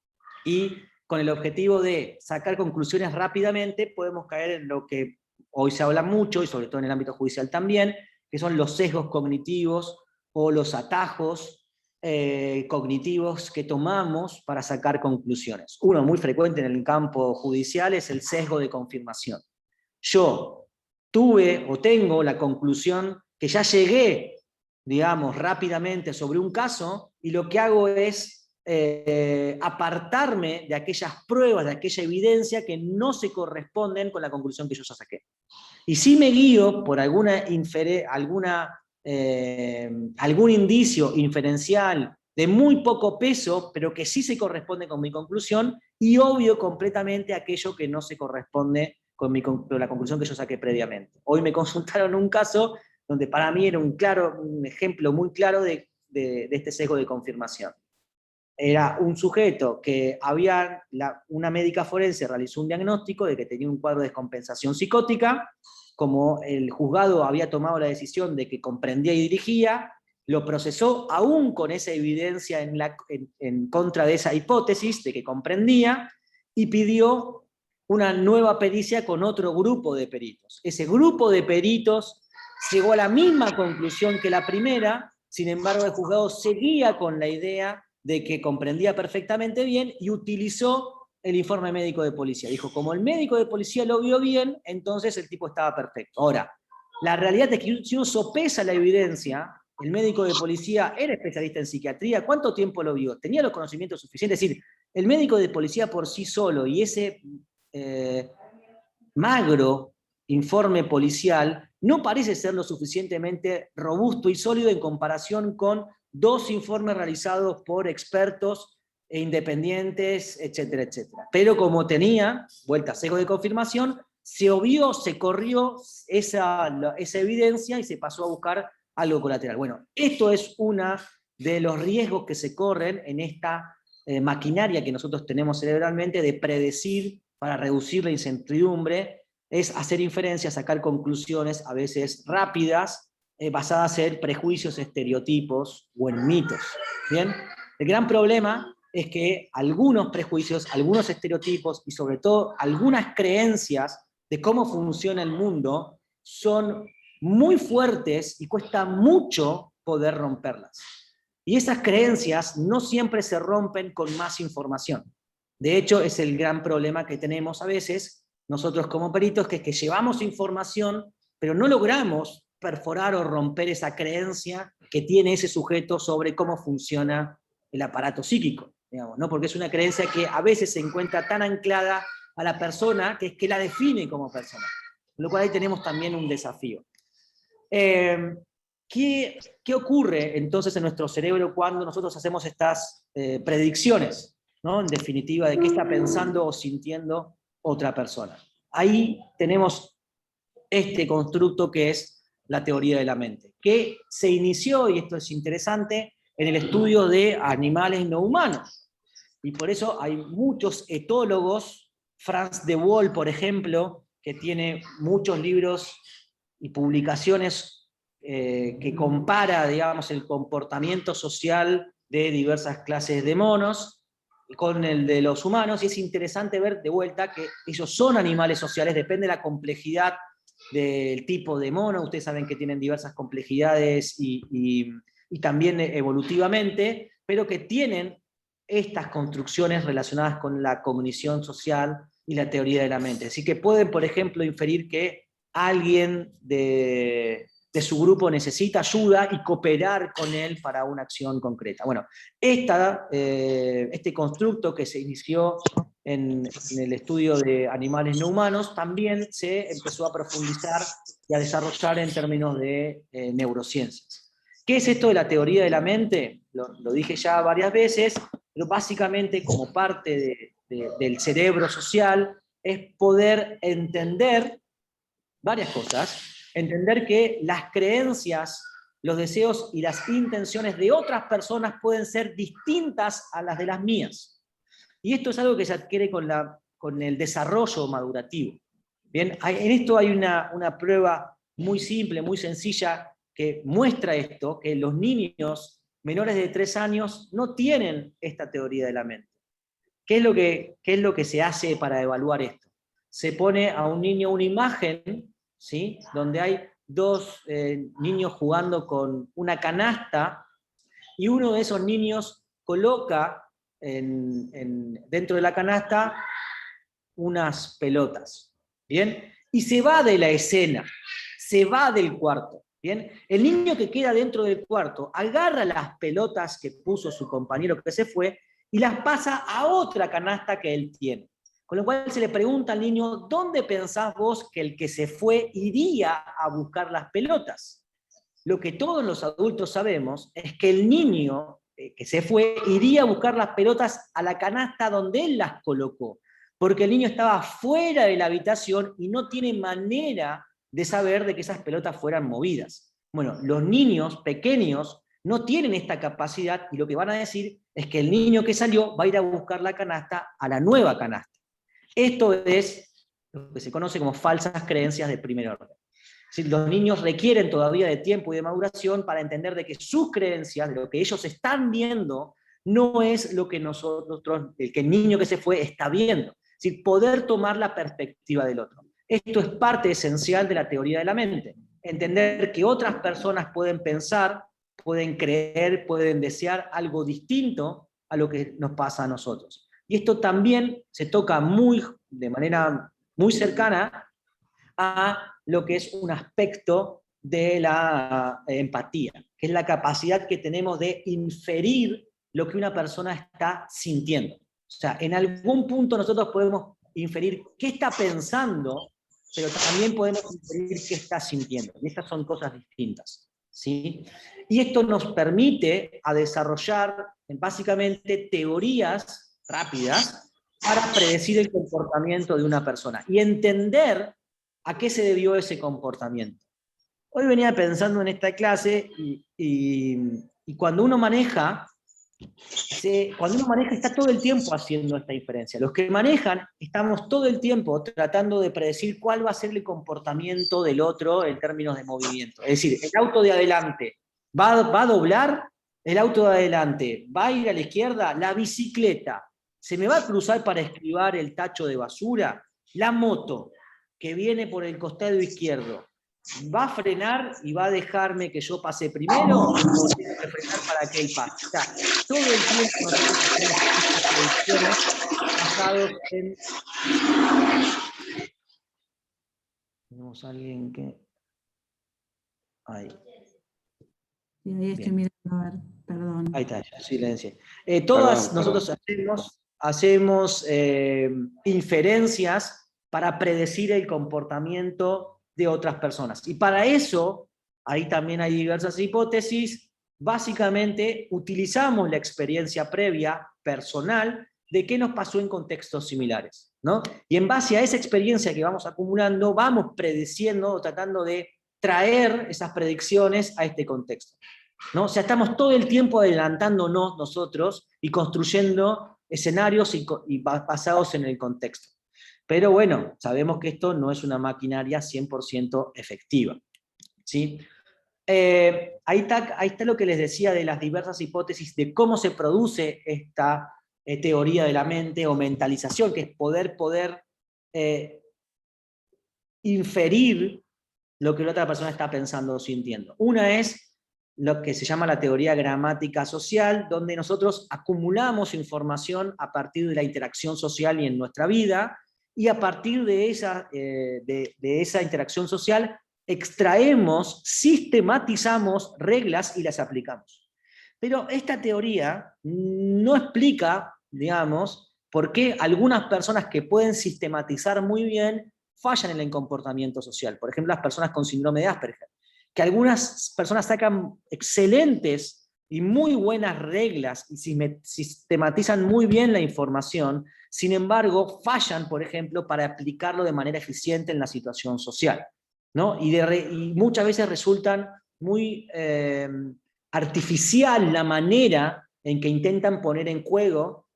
y con el objetivo de sacar conclusiones rápidamente, podemos caer en lo que hoy se habla mucho, y sobre todo en el ámbito judicial también, que son los sesgos cognitivos o los atajos cognitivos que tomamos para sacar conclusiones. Uno muy frecuente en el campo judicial es el sesgo de confirmación. Yo tuve o tengo la conclusión que ya llegué, digamos, rápidamente sobre un caso, y lo que hago es apartarme de aquellas pruebas, de aquella evidencia que no se corresponden con la conclusión que yo ya saqué. Y si me guío por algún indicio inferencial de muy poco peso, pero que sí se corresponde con mi conclusión, y obvio completamente aquello que no se corresponde con la conclusión que yo saqué previamente. Hoy me consultaron un caso donde para mí era un ejemplo muy claro de este sesgo de confirmación. Era un sujeto que una médica forense realizó un diagnóstico de que tenía un cuadro de descompensación psicótica. Como el juzgado había tomado la decisión de que comprendía y dirigía, lo procesó aún con esa evidencia en contra de esa hipótesis de que comprendía, y pidió una nueva pericia con otro grupo de peritos. Ese grupo de peritos llegó a la misma conclusión que la primera, sin embargo el juzgado seguía con la idea de que comprendía perfectamente bien, y utilizó el informe médico de policía. Dijo, como el médico de policía lo vio bien, entonces el tipo estaba perfecto. Ahora, la realidad es que si uno sopesa la evidencia, el médico de policía era especialista en psiquiatría, ¿cuánto tiempo lo vio? ¿Tenía los conocimientos suficientes? Es decir, el médico de policía por sí solo y ese magro informe policial no parece ser lo suficientemente robusto y sólido en comparación con 2 informes realizados por expertos e independientes, etcétera, etcétera. Pero como tenía, vuelta a sesgo de confirmación, se obvió, se corrió esa evidencia y se pasó a buscar algo colateral. Bueno, esto es uno de los riesgos que se corren en esta maquinaria que nosotros tenemos cerebralmente de predecir para reducir la incertidumbre, es hacer inferencias, sacar conclusiones a veces rápidas, basadas en prejuicios, estereotipos o en mitos. ¿Bien? El gran problema es que algunos prejuicios, algunos estereotipos y sobre todo algunas creencias de cómo funciona el mundo son muy fuertes y cuesta mucho poder romperlas. Y esas creencias no siempre se rompen con más información. De hecho, es el gran problema que tenemos a veces nosotros como peritos, que es que llevamos información, pero no logramos perforar o romper esa creencia que tiene ese sujeto sobre cómo funciona el aparato psíquico, digamos, ¿no? Porque es una creencia que a veces se encuentra tan anclada a la persona que es que la define como persona. Con lo cual ahí tenemos también un desafío. ¿Qué ocurre entonces en nuestro cerebro cuando nosotros hacemos estas predicciones, ¿no? En definitiva, de qué está pensando o sintiendo otra persona? Ahí tenemos este constructo que es la teoría de la mente, que se inició, y esto es interesante, en el estudio de animales no humanos. Y por eso hay muchos etólogos, Franz de Waal, por ejemplo, que tiene muchos libros y publicaciones que compara, digamos, el comportamiento social de diversas clases de monos, con el de los humanos, y es interesante ver de vuelta que ellos son animales sociales, depende de la complejidad del tipo de mono, ustedes saben que tienen diversas complejidades y también evolutivamente, pero que tienen estas construcciones relacionadas con la cognición social y la teoría de la mente. Así que pueden, por ejemplo, inferir que alguien de su grupo necesita ayuda y cooperar con él para una acción concreta. Bueno, este constructo que se inició en el estudio de animales no humanos también se empezó a profundizar y a desarrollar en términos de neurociencias. ¿Qué es esto de la teoría de la mente? Lo dije ya varias veces, pero básicamente como parte del cerebro social es poder entender varias cosas, entender que las creencias, los deseos y las intenciones de otras personas pueden ser distintas a las de las mías. Y esto es algo que se adquiere con el desarrollo madurativo. Bien, en esto hay una prueba muy simple, muy sencilla, que muestra esto, que los niños menores de 3 años no tienen esta teoría de la mente. ¿Qué es lo que se hace para evaluar esto? Se pone a un niño una imagen, ¿sí?, donde hay dos niños jugando con una canasta, y uno de esos niños coloca dentro de la canasta unas pelotas, ¿bien? Y se va de la escena, se va del cuarto, ¿bien? El niño que queda dentro del cuarto agarra las pelotas que puso su compañero que se fue y las pasa a otra canasta que él tiene. Con lo cual se le pregunta al niño, ¿dónde pensás vos que el que se fue iría a buscar las pelotas? Lo que todos los adultos sabemos es que el niño que se fue iría a buscar las pelotas a la canasta donde él las colocó, porque el niño estaba fuera de la habitación y no tiene manera de saber de que esas pelotas fueran movidas. Bueno, los niños pequeños no tienen esta capacidad y lo que van a decir es que el niño que salió va a ir a buscar la canasta a la nueva canasta. Esto es lo que se conoce como falsas creencias de primer orden. Es decir, los niños requieren todavía de tiempo y de maduración para entender de que sus creencias, de lo que ellos están viendo, no es lo que el niño que se fue está viendo. Es decir, poder tomar la perspectiva del otro. Esto es parte esencial de la teoría de la mente. Entender que otras personas pueden pensar, pueden creer, pueden desear algo distinto a lo que nos pasa a nosotros. Y esto también se toca de manera muy cercana a lo que es un aspecto de la empatía, que es la capacidad que tenemos de inferir lo que una persona está sintiendo. O sea, en algún punto nosotros podemos inferir qué está pensando, pero también podemos inferir qué está sintiendo. Y estas son cosas distintas, ¿sí? Y esto nos permite a desarrollar básicamente teorías rápidas para predecir el comportamiento de una persona y entender a qué se debió ese comportamiento. Hoy venía pensando en esta clase y cuando uno maneja, está todo el tiempo haciendo esta inferencia. Los que manejan, estamos todo el tiempo tratando de predecir cuál va a ser el comportamiento del otro en términos de movimiento. Es decir, el auto de adelante va a doblar, el auto de adelante va a ir a la izquierda, la bicicleta se me va a cruzar para esquivar el tacho de basura, la moto que viene por el costado izquierdo, ¿va a frenar y va a dejarme que yo pase primero o tengo que frenar para que él pase? O sea, todo el tiempo nosotros hacemos estas predicciones basados en... Tenemos a alguien que... Ahí. Sí, ahí estoy Bien. mirando, a ver, perdón. Ahí está, silencio. Todas nosotros hacemos inferencias para predecir el comportamiento de otras personas. Y para eso, ahí también hay diversas hipótesis. Básicamente, utilizamos la experiencia previa, personal, de qué nos pasó en contextos similares, ¿no? Y en base a esa experiencia que vamos acumulando, vamos prediciendo o tratando de traer esas predicciones a este contexto, ¿no? O sea, estamos todo el tiempo adelantándonos nosotros y construyendo escenarios y basados en el contexto. Pero bueno, sabemos que esto no es una maquinaria 100% efectiva, ¿sí? Ahí está lo que les decía de las diversas hipótesis de cómo se produce esta teoría de la mente o mentalización, que es poder inferir lo que la otra persona está pensando o sintiendo. Una es lo que se llama la teoría gramática social, donde nosotros acumulamos información a partir de la interacción social y en nuestra vida, y a partir de esa interacción social extraemos, sistematizamos reglas y las aplicamos. Pero esta teoría no explica, digamos, por qué algunas personas que pueden sistematizar muy bien fallan en el comportamiento social. Por ejemplo, las personas con síndrome de Asperger, que algunas personas sacan excelentes y muy buenas reglas y sistematizan muy bien la información, sin embargo, fallan, por ejemplo, para aplicarlo de manera eficiente en la situación social, ¿no? Y muchas veces resultan muy artificial la manera en que intentan poner en juego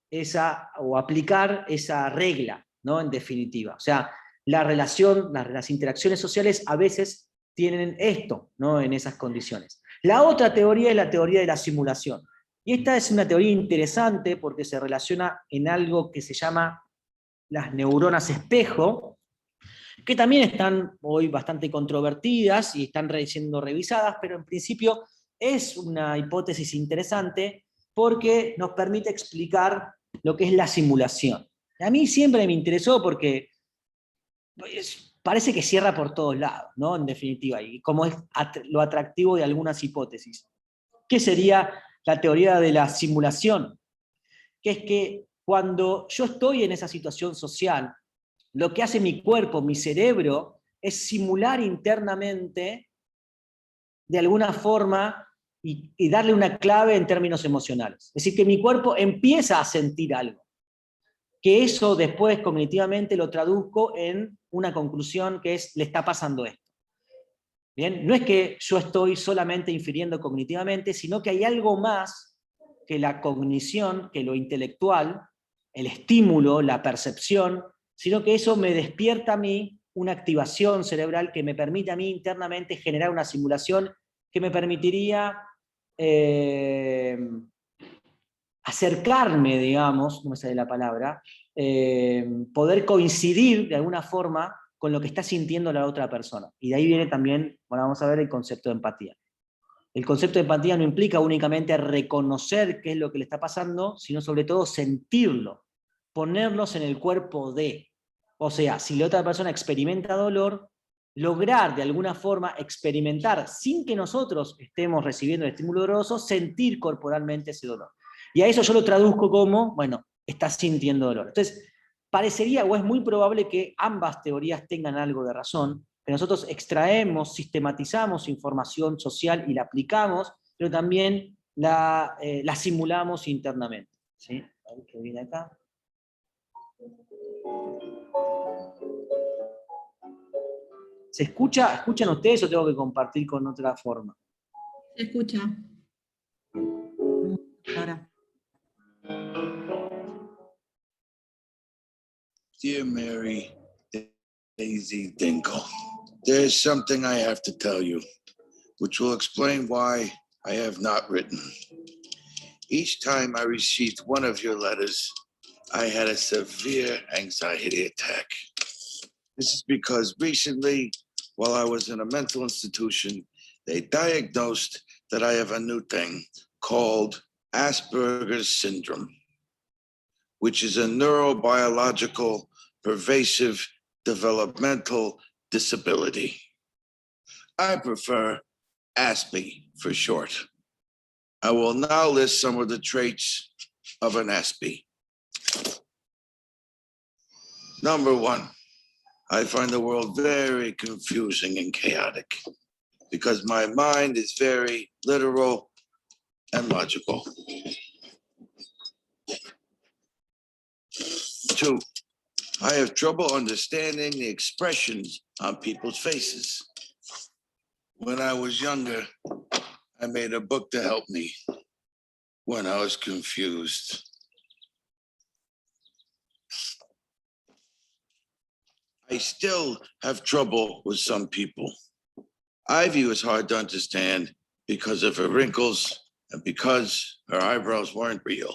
o aplicar esa regla, ¿no? En definitiva. O sea, las interacciones sociales a veces tienen esto, ¿no? En esas condiciones. La otra teoría es la teoría de la simulación. Y esta es una teoría interesante porque se relaciona en algo que se llama las neuronas espejo, que también están hoy bastante controvertidas y están siendo revisadas, pero en principio es una hipótesis interesante porque nos permite explicar lo que es la simulación. A mí siempre me interesó porque parece que cierra por todos lados, ¿no? En definitiva, y como es lo atractivo de algunas hipótesis. ¿Qué sería la teoría de la simulación? Que es que cuando yo estoy en esa situación social, lo que hace mi cuerpo, mi cerebro, es simular internamente, de alguna forma, y darle una clave en términos emocionales. Es decir, que mi cuerpo empieza a sentir algo. Que eso después cognitivamente lo traduzco en una conclusión que es, le está pasando esto. ¿Bien? No es que yo estoy solamente infiriendo cognitivamente, sino que hay algo más que la cognición, que lo intelectual, el estímulo, la percepción, sino que eso me despierta a mí una activación cerebral que me permite a mí internamente generar una simulación que me permitiría acercarme, digamos, no me sale la palabra, poder coincidir de alguna forma con lo que está sintiendo la otra persona. Y de ahí viene también, bueno, vamos a ver el concepto de empatía. El concepto de empatía no implica únicamente reconocer qué es lo que le está pasando, sino sobre todo sentirlo, ponernos en el cuerpo de. O sea, si la otra persona experimenta dolor, lograr de alguna forma experimentar, sin que nosotros estemos recibiendo el estímulo doloroso, sentir corporalmente ese dolor. Y a eso yo lo traduzco como, bueno, estás sintiendo dolor. Entonces, parecería o es muy probable que ambas teorías tengan algo de razón, que nosotros extraemos, sistematizamos información social y la aplicamos, pero también la simulamos internamente. ¿Sí? A ver qué viene acá. ¿Se escucha? ¿Escuchan ustedes o tengo que compartir con otra forma? Se escucha. Ahora. Dear Mary Daisy Dinkle, there's something I have to tell you, which will explain why I have not written. Each time I received one of your letters, I had a severe anxiety attack. This is because recently, while I was in a mental institution, they diagnosed that I have a new thing called Asperger's syndrome, which is a neurobiological pervasive developmental disability. I prefer ASPE for short. I will now list some of the traits of an ASPE. Number 1, I find the world very confusing and chaotic because my mind is very literal and logical. 2, I have trouble understanding the expressions on people's faces. When I was younger, I made a book to help me when I was confused. I still have trouble with some people. Ivy was hard to understand because of her wrinkles and because her eyebrows weren't real.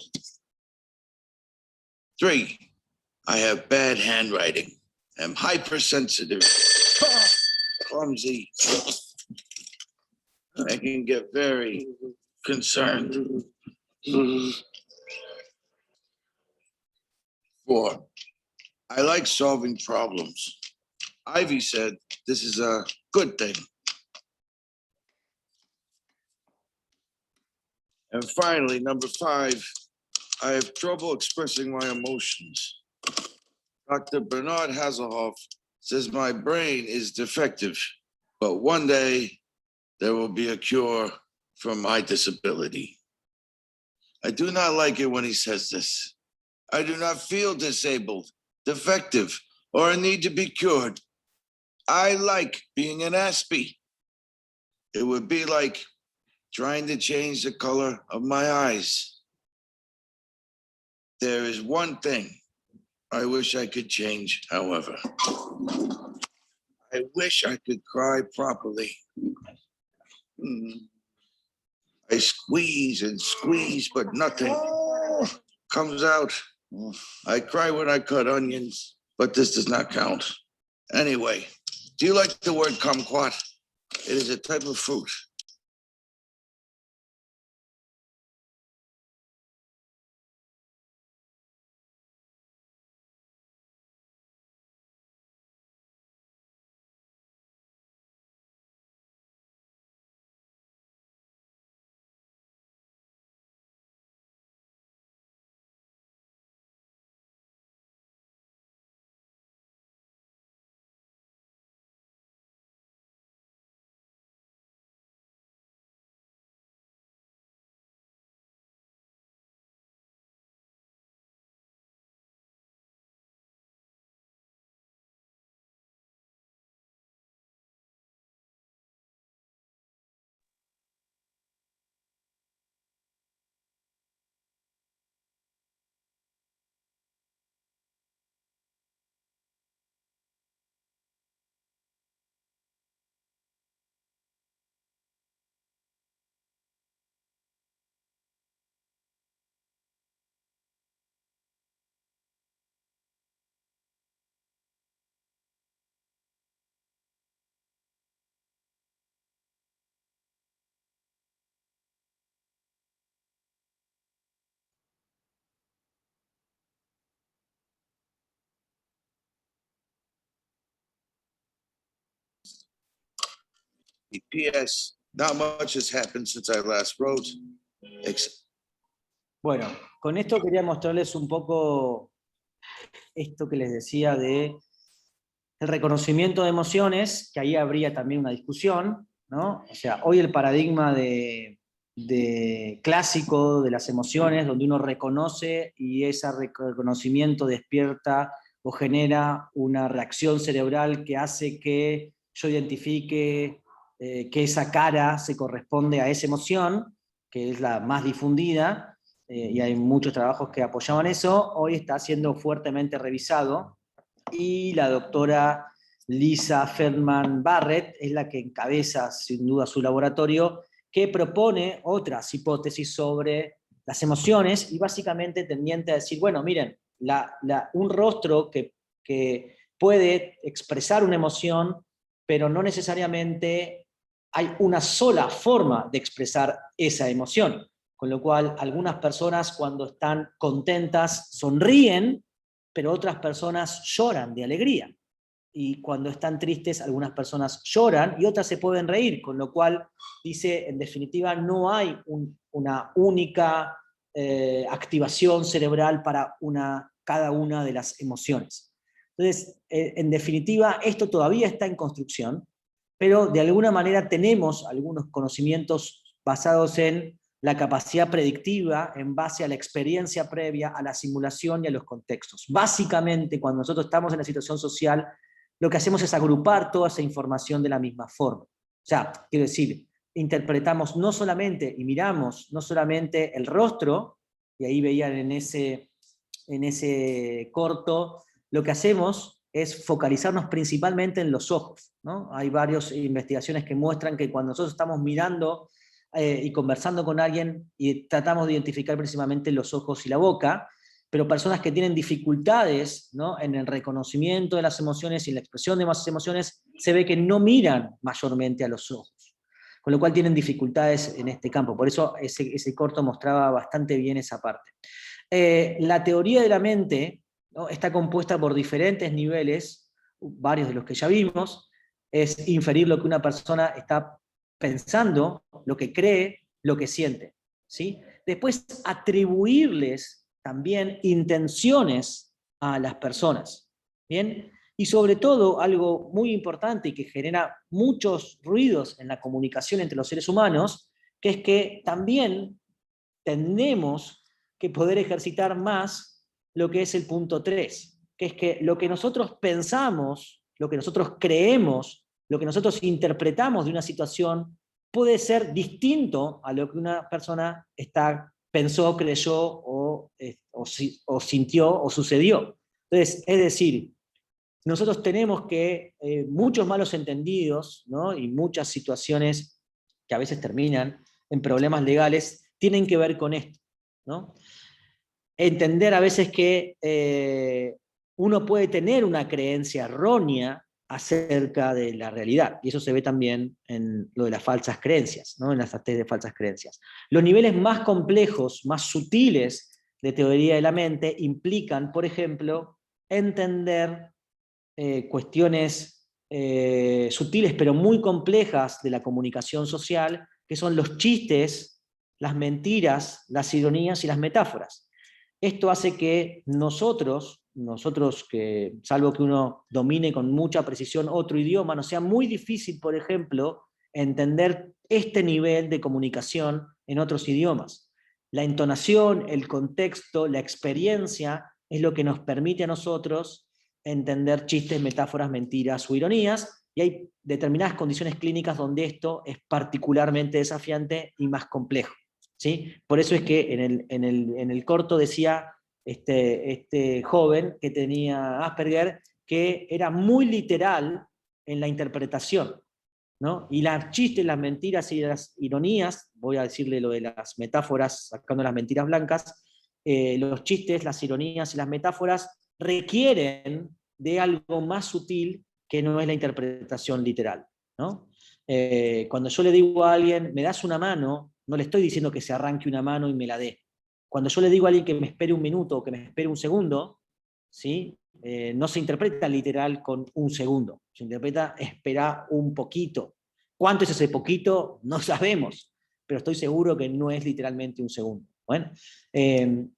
3, I have bad handwriting. I'm hypersensitive, clumsy. I can get very concerned. 4, I like solving problems. Ivy said this is a good thing. And finally, number 5, I have trouble expressing my emotions. Dr. Bernard Hasselhoff says my brain is defective, but one day there will be a cure for my disability. I do not like it when he says this. I do not feel disabled, defective, or a need to be cured. I like being an Aspie. It would be like trying to change the color of my eyes. There is one thing I wish I could change, however. I wish I could cry properly. I squeeze and squeeze, but nothing comes out. I cry when I cut onions, but this does not count. Anyway, do you like the word kumquat? It is a type of fruit. P.S. Not much has happened since I last wrote. Bueno, con esto quería mostrarles un poco esto que les decía de el reconocimiento de emociones, que ahí habría también una discusión, ¿no? O sea, hoy el paradigma de clásico de las emociones, donde uno reconoce y ese reconocimiento despierta o genera una reacción cerebral que hace que yo identifique que esa cara se corresponde a esa emoción, que es la más difundida, y hay muchos trabajos que apoyaban eso, hoy está siendo fuertemente revisado, y la doctora Lisa Feldman Barrett es la que encabeza sin duda su laboratorio, que propone otras hipótesis sobre las emociones, y básicamente tendiente a decir, bueno, miren, un rostro que puede expresar una emoción, pero no necesariamente hay una sola forma de expresar esa emoción, con lo cual algunas personas cuando están contentas sonríen, pero otras personas lloran de alegría. Y cuando están tristes, algunas personas lloran y otras se pueden reír, con lo cual dice, en definitiva, no hay una única activación cerebral para cada una de las emociones. Entonces, en definitiva, esto todavía está en construcción, pero de alguna manera tenemos algunos conocimientos basados en la capacidad predictiva en base a la experiencia previa, a la simulación y a los contextos. Básicamente, cuando nosotros estamos en la situación social, lo que hacemos es agrupar toda esa información de la misma forma. O sea, quiero decir, interpretamos no solamente, y miramos no solamente el rostro, y ahí veían en ese corto, lo que hacemos es focalizarnos principalmente en los ojos, ¿no? Hay varias investigaciones que muestran que cuando nosotros estamos mirando y conversando con alguien y tratamos de identificar principalmente los ojos y la boca, pero personas que tienen dificultades, ¿no?, en el reconocimiento de las emociones y la expresión de más emociones, se ve que no miran mayormente a los ojos, con lo cual tienen dificultades en este campo. Por eso ese corto mostraba bastante bien esa parte. La teoría de la mente, ¿no?, está compuesta por diferentes niveles, varios de los que ya vimos. Es inferir lo que una persona está pensando, lo que cree, lo que siente, ¿sí? Después, atribuirles también intenciones a las personas, ¿bien? Y sobre todo, algo muy importante y que genera muchos ruidos en la comunicación entre los seres humanos, que es que también tenemos que poder ejercitar más lo que es el punto 3, que es que lo que nosotros pensamos, lo que nosotros creemos, lo que nosotros interpretamos de una situación puede ser distinto a lo que una persona pensó, creyó o sintió o sucedió. Entonces, es decir, nosotros tenemos que, muchos malos entendidos, ¿no?, y muchas situaciones que a veces terminan en problemas legales, tienen que ver con esto, ¿no? Entender a veces que uno puede tener una creencia errónea acerca de la realidad, y eso se ve también en lo de las falsas creencias, ¿no?, en las test de falsas creencias. Los niveles más complejos, más sutiles de teoría de la mente implican, por ejemplo, entender cuestiones sutiles pero muy complejas de la comunicación social, que son los chistes, las mentiras, las ironías y las metáforas. Esto hace que nosotros que, salvo que uno domine con mucha precisión otro idioma, nos sea muy difícil, por ejemplo, entender este nivel de comunicación en otros idiomas. La entonación, el contexto, la experiencia es lo que nos permite a nosotros entender chistes, metáforas, mentiras o ironías, y hay determinadas condiciones clínicas donde esto es particularmente desafiante y más complejo, ¿sí? Por eso es que en el corto decía este joven que tenía Asperger que era muy literal en la interpretación, ¿no? Y los chistes, las mentiras y las ironías, voy a decirle lo de las metáforas, sacando las mentiras blancas, los chistes, las ironías y las metáforas requieren de algo más sutil que no es la interpretación literal, ¿no? Cuando yo le digo a alguien, me das una mano, no le estoy diciendo que se arranque una mano y me la dé. Cuando yo le digo a alguien que me espere un minuto o que me espere un segundo, ¿sí? No se interpreta literal con un segundo, se interpreta espera un poquito. ¿Cuánto es ese poquito? No sabemos, pero estoy seguro que no es literalmente un segundo. Bueno,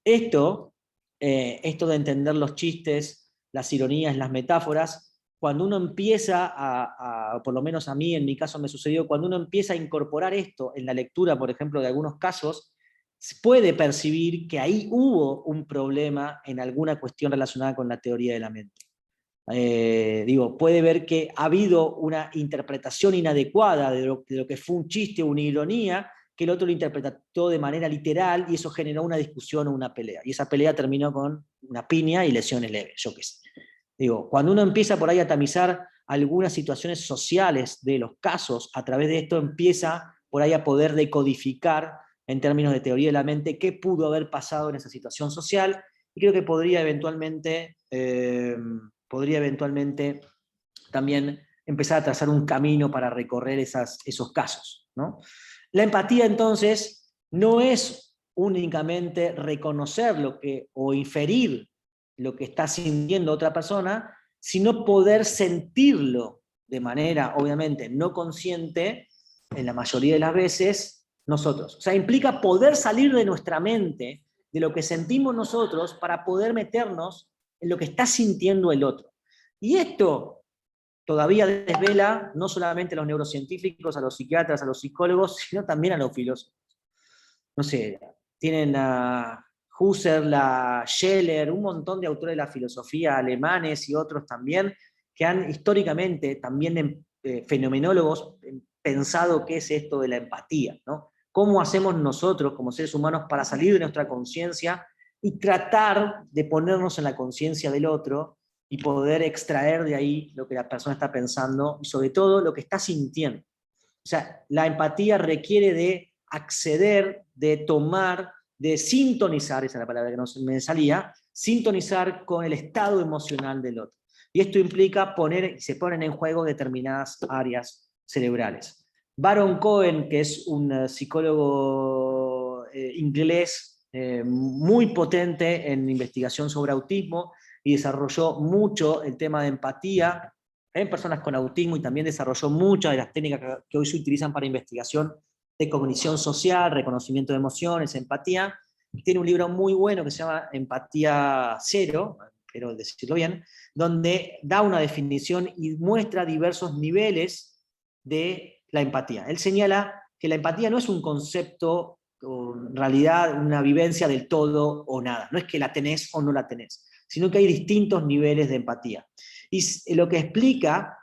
esto de entender los chistes, las ironías, las metáforas, cuando uno empieza por lo menos a mí, en mi caso me sucedió, cuando uno empieza a incorporar esto en la lectura, por ejemplo, de algunos casos, se puede percibir que ahí hubo un problema en alguna cuestión relacionada con la teoría de la mente. Puede ver que ha habido una interpretación inadecuada de lo que fue un chiste o una ironía, que el otro lo interpretó de manera literal y eso generó una discusión o una pelea. Y esa pelea terminó con una piña y lesiones leves, yo qué sé. Cuando uno empieza por ahí a tamizar algunas situaciones sociales de los casos, a través de esto empieza por ahí a poder decodificar en términos de teoría de la mente qué pudo haber pasado en esa situación social, y creo que podría eventualmente también empezar a trazar un camino para recorrer esos casos, ¿no? La empatía, entonces, no es únicamente reconocer o inferir lo que está sintiendo otra persona, sino poder sentirlo de manera, obviamente, no consciente, en la mayoría de las veces, nosotros. O sea, implica poder salir de nuestra mente, de lo que sentimos nosotros, para poder meternos en lo que está sintiendo el otro. Y esto todavía desvela no solamente a los neurocientíficos, a los psiquiatras, a los psicólogos, sino también a los filósofos. No sé, tienen a Husserl, a Scheler, un montón de autores de la filosofía alemanes y otros también, que han históricamente, también fenomenólogos, pensado qué es esto de la empatía, ¿no? ¿Cómo hacemos nosotros como seres humanos para salir de nuestra conciencia y tratar de ponernos en la conciencia del otro y poder extraer de ahí lo que la persona está pensando y sobre todo lo que está sintiendo? O sea, la empatía requiere de acceder, de tomar de sintonizar, esa es la palabra que no me salía, sintonizar con el estado emocional del otro. Y esto implica se ponen en juego determinadas áreas cerebrales. Baron Cohen, que es un psicólogo inglés muy potente en investigación sobre autismo, y desarrolló mucho el tema de empatía en personas con autismo, y también desarrolló muchas de las técnicas que hoy se utilizan para investigación de cognición social, reconocimiento de emociones, empatía. Tiene un libro muy bueno que se llama Empatía Cero, espero decirlo bien, donde da una definición y muestra diversos niveles de la empatía. Él señala que la empatía no es un concepto, o en realidad una vivencia del todo o nada, no es que la tenés o no la tenés, sino que hay distintos niveles de empatía. Y lo que explica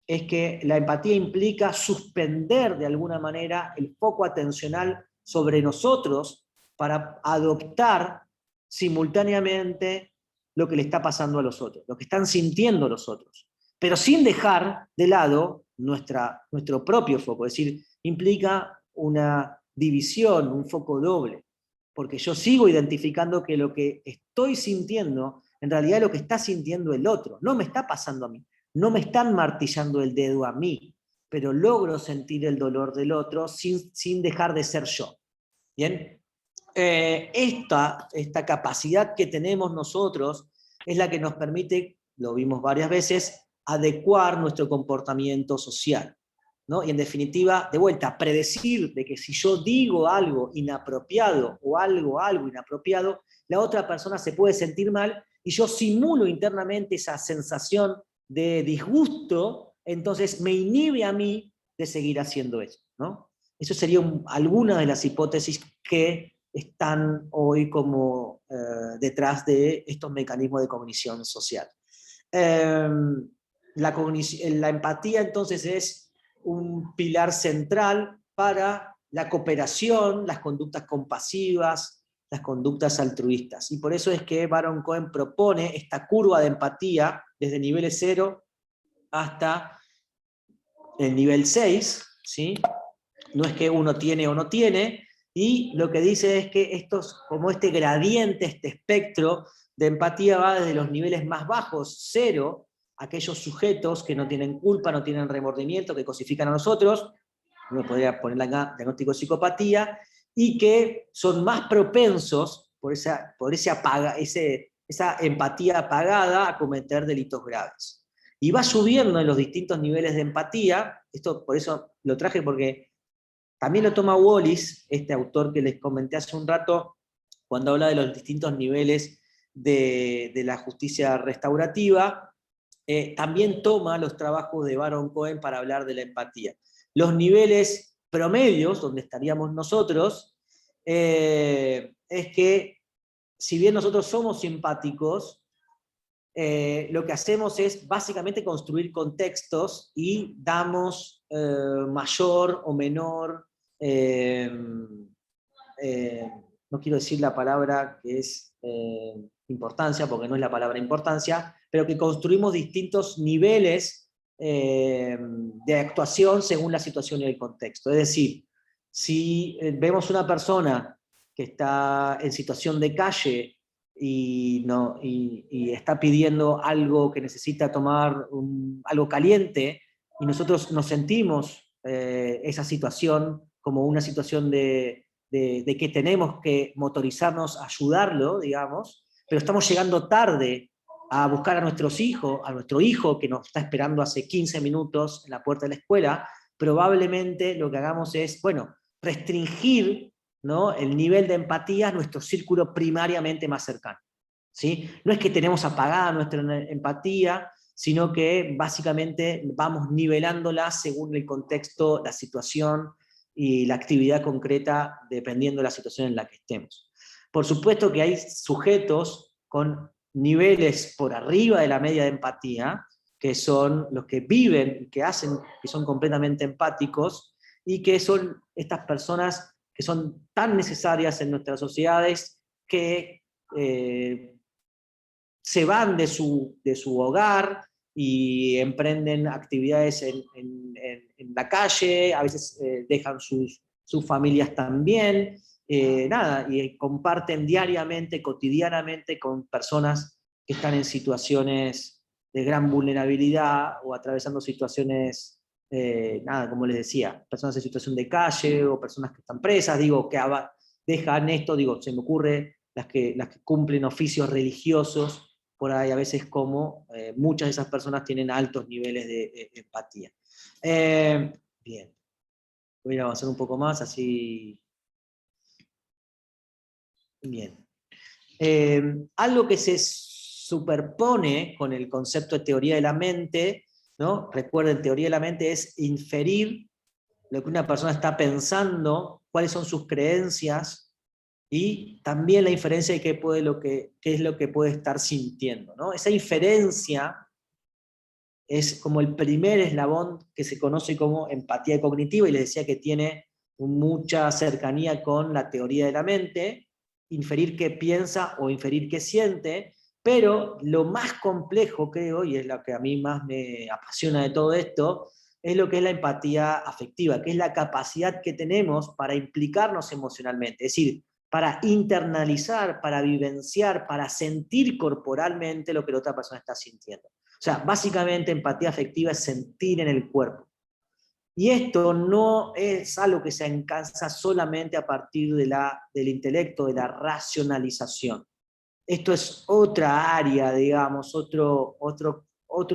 es que la empatía implica suspender de alguna manera el foco atencional sobre nosotros para adoptar simultáneamente lo que le está pasando a los otros, lo que están sintiendo los otros, pero sin dejar de lado nuestro propio foco. Es decir, implica una división, un foco doble, porque yo sigo identificando que lo que estoy sintiendo, en realidad lo que está sintiendo el otro, no me está pasando a mí. No me están martillando el dedo a mí, pero logro sentir el dolor del otro sin dejar de ser yo. ¿Bien? Esta capacidad que tenemos nosotros es la que nos permite, lo vimos varias veces, adecuar nuestro comportamiento social, ¿no? Y en definitiva, de vuelta, predecir de que si yo digo algo inapropiado o algo inapropiado, la otra persona se puede sentir mal y yo simulo internamente esa sensación de disgusto, entonces me inhibe a mí de seguir haciendo eso, ¿no? Eso sería alguna de las hipótesis que están hoy como detrás de estos mecanismos de cognición social. La empatía entonces es un pilar central para la cooperación, las conductas compasivas, las conductas altruistas. Y por eso es que Baron Cohen propone esta curva de empatía desde niveles 0 hasta el nivel 6, ¿sí? No es que uno tiene o no tiene, y lo que dice es que como este gradiente, este espectro de empatía va desde los niveles más bajos, 0, aquellos sujetos que no tienen culpa, no tienen remordimiento, que cosifican a nosotros, uno podría ponerle acá diagnóstico de psicopatía, y que son más propensos, por esa empatía apagada, a cometer delitos graves. Y va subiendo en los distintos niveles de empatía, esto por eso lo traje porque también lo toma Wallis, este autor que les comenté hace un rato, cuando habla de los distintos niveles de la justicia restaurativa, también toma los trabajos de Baron Cohen para hablar de la empatía. Los niveles promedios, donde estaríamos nosotros, es que si bien nosotros somos simpáticos, lo que hacemos es básicamente construir contextos y damos mayor o menor, no quiero decir la palabra que es importancia, porque no es la palabra importancia, pero que construimos distintos niveles de actuación según la situación y el contexto. Es decir, si vemos una persona que está en situación de calle y está pidiendo algo, que necesita tomar algo caliente, y nosotros nos sentimos esa situación como una situación de que tenemos que motorizarnos a ayudarlo, digamos, pero estamos llegando tarde a buscar a nuestro hijo que nos está esperando hace 15 minutos en la puerta de la escuela, probablemente lo que hagamos es, bueno, restringir, ¿no?, el nivel de empatía a nuestro círculo primariamente más cercano, ¿sí? No es que tenemos apagada nuestra empatía, sino que básicamente vamos nivelándola según el contexto, la situación y la actividad concreta, dependiendo de la situación en la que estemos. Por supuesto que hay sujetos con niveles por arriba de la media de empatía, que son los que viven, que son completamente empáticos, y que son estas personas que son tan necesarias en nuestras sociedades que se van de su hogar y emprenden actividades en la calle, a veces dejan sus familias también, nada, y comparten diariamente, cotidianamente con personas que están en situaciones de gran vulnerabilidad o atravesando situaciones, nada, como les decía, personas en situación de calle o personas que están presas, digo, que dejan esto, digo, se me ocurre las que cumplen oficios religiosos, por ahí a veces como muchas de esas personas tienen altos niveles de empatía. Bien, voy a avanzar un poco más, así. Bien. Algo que se superpone con el concepto de teoría de la mente, ¿no? Recuerden, teoría de la mente es inferir lo que una persona está pensando, cuáles son sus creencias, y también la inferencia de qué es lo que puede estar sintiendo, ¿no? Esa inferencia es como el primer eslabón que se conoce como empatía cognitiva, y les decía que tiene mucha cercanía con la teoría de la mente, inferir qué piensa o inferir qué siente, pero lo más complejo, creo, y es lo que a mí más me apasiona de todo esto, es lo que es la empatía afectiva, que es la capacidad que tenemos para implicarnos emocionalmente, es decir, para internalizar, para vivenciar, para sentir corporalmente lo que la otra persona está sintiendo. O sea, básicamente empatía afectiva es sentir en el cuerpo. Y esto no es algo que se alcanza solamente a partir del intelecto, de la racionalización. Esto es otra área, digamos, otro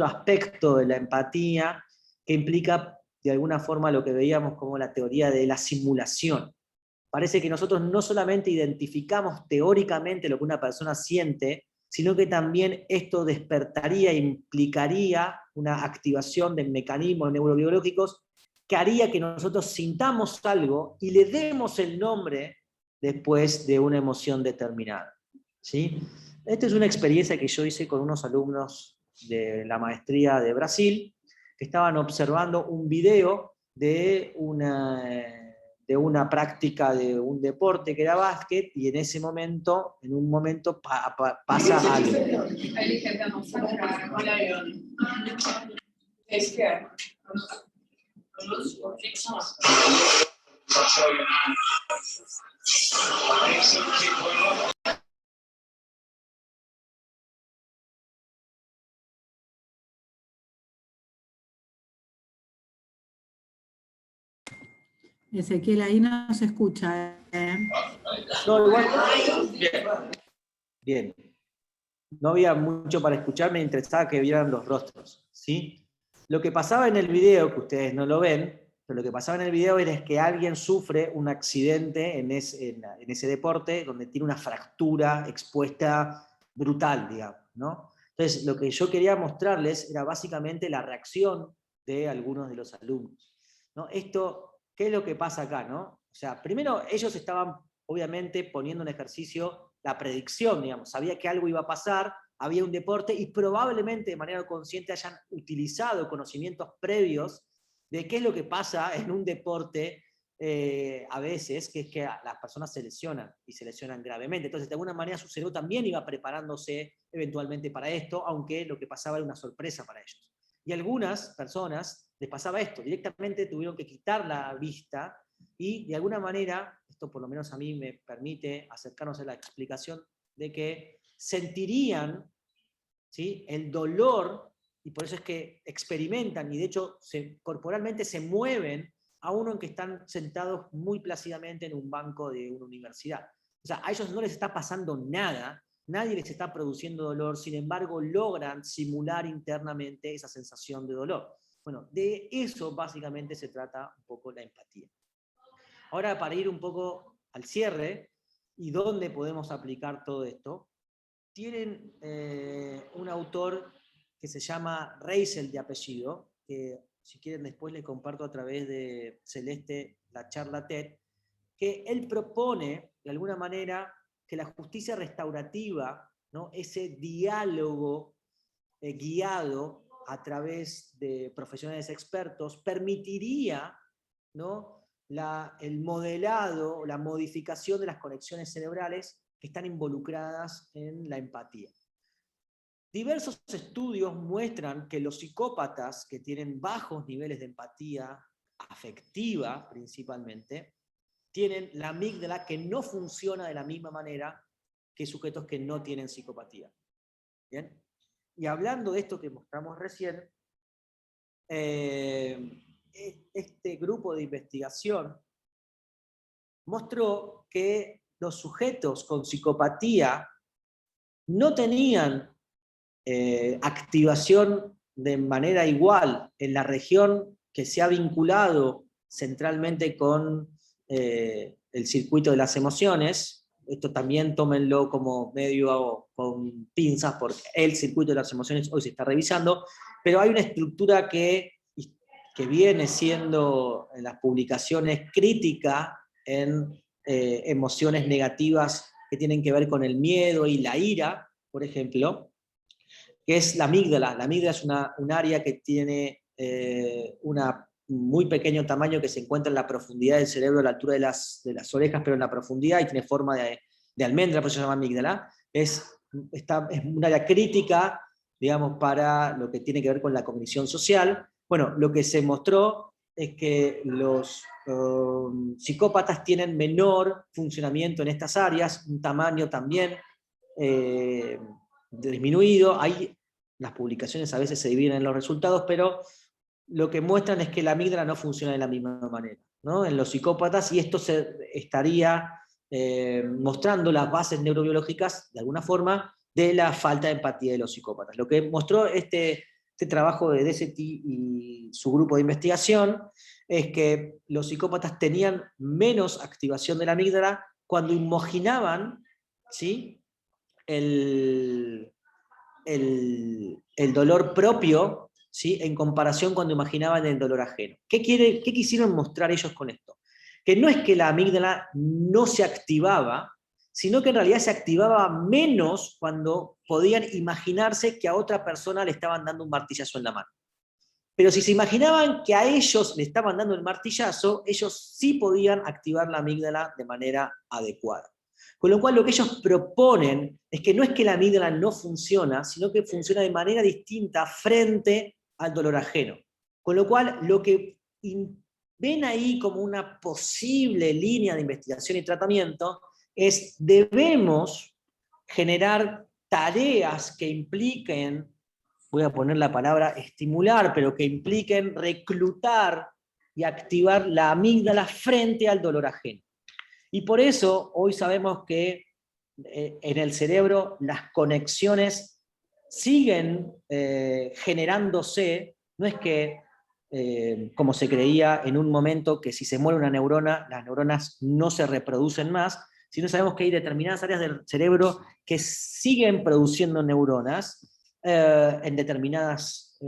aspecto de la empatía que implica de alguna forma lo que veíamos como la teoría de la simulación. Parece que nosotros no solamente identificamos teóricamente lo que una persona siente, sino que también esto despertaría, implicaría una activación de mecanismos neurobiológicos que haría que nosotros sintamos algo y le demos el nombre después de una emoción determinada. ¿Sí? Esta es una experiencia que yo hice con unos alumnos de la maestría de Brasil, que estaban observando un video de una práctica de un deporte que era básquet, y en ese momento, en un momento pasa algo. Ezequiel, ahí no se escucha. No, igual. Bien. Bien. No había mucho para escuchar, me interesaba que vieran los rostros, ¿sí? Lo que pasaba en el video, que ustedes no lo ven, pero lo que pasaba en el video es que alguien sufre un accidente en ese deporte, donde tiene una fractura expuesta brutal, digamos, ¿no? Entonces, lo que yo quería mostrarles era básicamente la reacción de algunos de los alumnos, ¿no? Esto, ¿qué es lo que pasa acá, no? O sea, primero ellos estaban, obviamente, poniendo en ejercicio la predicción, digamos, sabía que algo iba a pasar, había un deporte, y probablemente de manera consciente hayan utilizado conocimientos previos de qué es lo que pasa en un deporte a veces, que es que las personas se lesionan, y se lesionan gravemente. Entonces, de alguna manera, su cerebro también iba preparándose eventualmente para esto, aunque lo que pasaba era una sorpresa para ellos. Y a algunas personas les pasaba esto, directamente tuvieron que quitar la vista, y de alguna manera, esto por lo menos a mí me permite acercarnos a la explicación de que sentirían, ¿sí?, el dolor, y por eso es que experimentan, y de hecho corporalmente se mueven a uno en que están sentados muy plácidamente en un banco de una universidad. O sea, a ellos no les está pasando nada, nadie les está produciendo dolor, sin embargo logran simular internamente esa sensación de dolor. Bueno, de eso básicamente se trata un poco la empatía. Ahora, para ir un poco al cierre, y dónde podemos aplicar todo esto, tienen un autor que se llama Reisel de apellido, que si quieren después les comparto a través de Celeste la charla TED, que él propone, de alguna manera, que la justicia restaurativa, ¿no?, ese diálogo guiado a través de profesionales expertos, permitiría, ¿no?, el modelado, la modificación de las conexiones cerebrales que están involucradas en la empatía. Diversos estudios muestran que los psicópatas que tienen bajos niveles de empatía afectiva principalmente, tienen la amígdala que no funciona de la misma manera que sujetos que no tienen psicopatía. ¿Bien? Y hablando de esto que mostramos recién, este grupo de investigación mostró que los sujetos con psicopatía no tenían activación de manera igual en la región que se ha vinculado centralmente con el circuito de las emociones. Esto también tómenlo como medio con pinzas, porque el circuito de las emociones hoy se está revisando, pero hay una estructura que viene siendo en las publicaciones crítica en emociones negativas que tienen que ver con el miedo y la ira, por ejemplo, que es la amígdala. La amígdala es un área que tiene un muy pequeño tamaño que se encuentra en la profundidad del cerebro, a la altura de las orejas, pero en la profundidad, y tiene forma de almendra, por eso se llama amígdala. Es un área crítica, digamos, para lo que tiene que ver con la cognición social. Bueno, lo que se mostró es que los psicópatas tienen menor funcionamiento en estas áreas, un tamaño también disminuido. Ahí las publicaciones a veces se dividen en los resultados, pero lo que muestran es que la amígdala no funciona de la misma manera, ¿no? En los psicópatas, y esto se estaría mostrando las bases neurobiológicas, de alguna forma, de la falta de empatía de los psicópatas. Lo que mostró este trabajo de Dessety y su grupo de investigación es que los psicópatas tenían menos activación de la amígdala cuando imaginaban, ¿sí?, el dolor propio, ¿sí?, en comparación cuando imaginaban el dolor ajeno. ¿Qué quisieron mostrar ellos con esto? Que no es que la amígdala no se activaba, sino que en realidad se activaba menos cuando podían imaginarse que a otra persona le estaban dando un martillazo en la mano. Pero si se imaginaban que a ellos le estaban dando el martillazo, ellos sí podían activar la amígdala de manera adecuada. Con lo cual lo que ellos proponen es que no es que la amígdala no funciona, sino que funciona de manera distinta frente al dolor ajeno. Con lo cual lo que ven ahí como una posible línea de investigación y tratamiento es: debemos generar tareas que impliquen, voy a poner la palabra estimular, pero que impliquen reclutar y activar la amígdala frente al dolor ajeno. Y por eso hoy sabemos que en el cerebro las conexiones siguen generándose. No es que, como se creía en un momento, que si se muere una neurona, las neuronas no se reproducen más, sino sabemos que hay determinadas áreas del cerebro que siguen produciendo neuronas en determinadas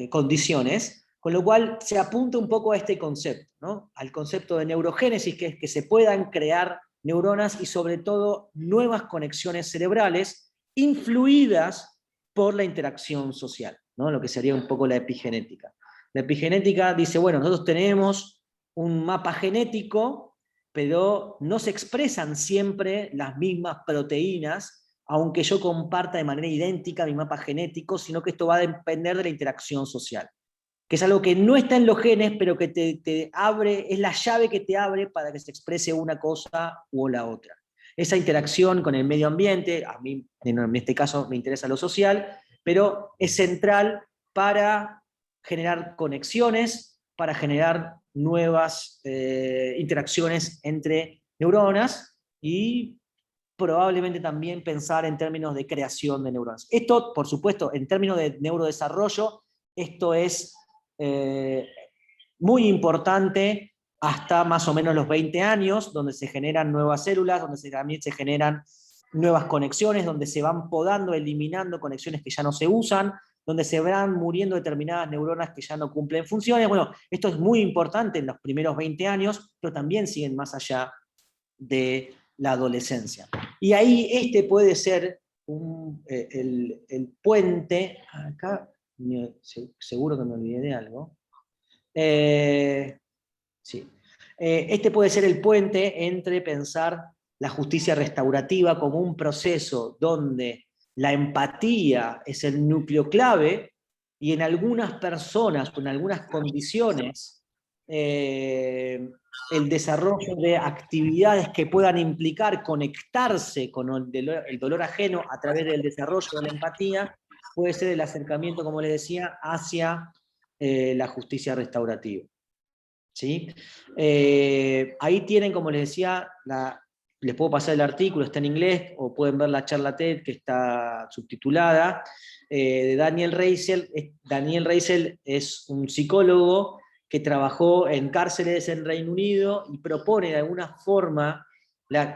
condiciones. Con lo cual se apunta un poco a este concepto, ¿no?, al concepto de neurogénesis, que es que se puedan crear neuronas y sobre todo nuevas conexiones cerebrales influidas por la interacción social, ¿no?, lo que sería un poco la epigenética. La epigenética dice, bueno, nosotros tenemos un mapa genético, pero no se expresan siempre las mismas proteínas, aunque yo comparta de manera idéntica mi mapa genético, sino que esto va a depender de la interacción social, que es algo que no está en los genes, pero que te abre, es la llave que te abre para que se exprese una cosa u la otra. Esa interacción con el medio ambiente, a mí en este caso me interesa lo social, pero es central para generar conexiones, para generar nuevas interacciones entre neuronas y probablemente también pensar en términos de creación de neuronas. Esto, por supuesto, en términos de neurodesarrollo, esto es muy importante hasta más o menos los 20 años, donde se generan nuevas células, donde también se generan nuevas conexiones, donde se van podando, eliminando conexiones que ya no se usan, donde se van muriendo determinadas neuronas que ya no cumplen funciones. Bueno, esto es muy importante en los primeros 20 años, pero también siguen más allá de la adolescencia. Y ahí este puede ser el puente. Acá seguro que me olvidé de algo. Sí. Este puede ser el puente entre pensar la justicia restaurativa como un proceso donde la empatía es el núcleo clave, y en algunas personas, con algunas condiciones, el desarrollo de actividades que puedan implicar conectarse con el dolor ajeno a través del desarrollo de la empatía, puede ser el acercamiento, como les decía, hacia la justicia restaurativa. ¿Sí? Ahí tienen, como les decía, les puedo pasar el artículo, está en inglés, o pueden ver la charla TED que está subtitulada, de Daniel Reisel. Daniel Reisel es un psicólogo que trabajó en cárceles en Reino Unido y propone de alguna forma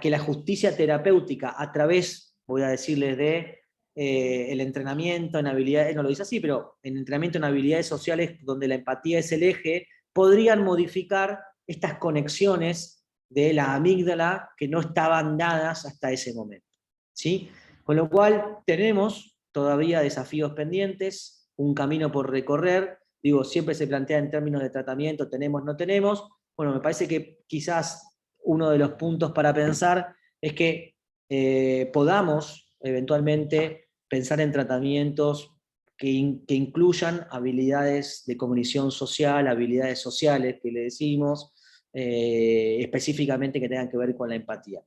que la justicia terapéutica a través, voy a decirles, de el entrenamiento en habilidades, no lo dice así, pero en entrenamiento en habilidades sociales donde la empatía es el eje, podrían modificar estas conexiones de la amígdala que no estaban dadas hasta ese momento. ¿Sí? Con lo cual tenemos todavía desafíos pendientes, un camino por recorrer. Digo, siempre se plantea en términos de tratamiento, tenemos, no tenemos. Bueno, me parece que quizás uno de los puntos para pensar es que podamos eventualmente pensar en tratamientos que incluyan habilidades de cognición social, habilidades sociales que le decimos, específicamente que tengan que ver con la empatía.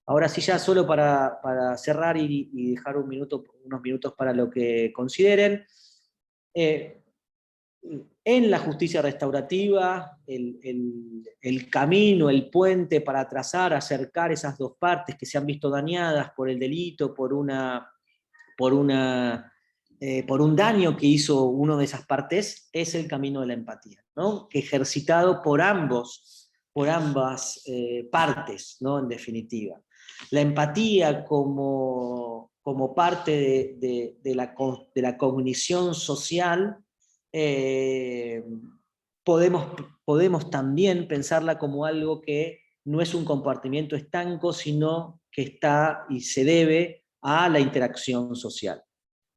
Ahora sí, ya solo para cerrar y dejar unos minutos para lo que consideren. En la justicia restaurativa, el camino, el puente para trazar, acercar esas dos partes que se han visto dañadas por el delito, por un daño que hizo una de esas partes, es el camino de la empatía, ¿no? Que ejercitado por ambas partes, ¿no? En definitiva. La empatía como parte de la cognición social, podemos también pensarla como algo que no es un comportamiento estanco, sino que está y se debe a la interacción social,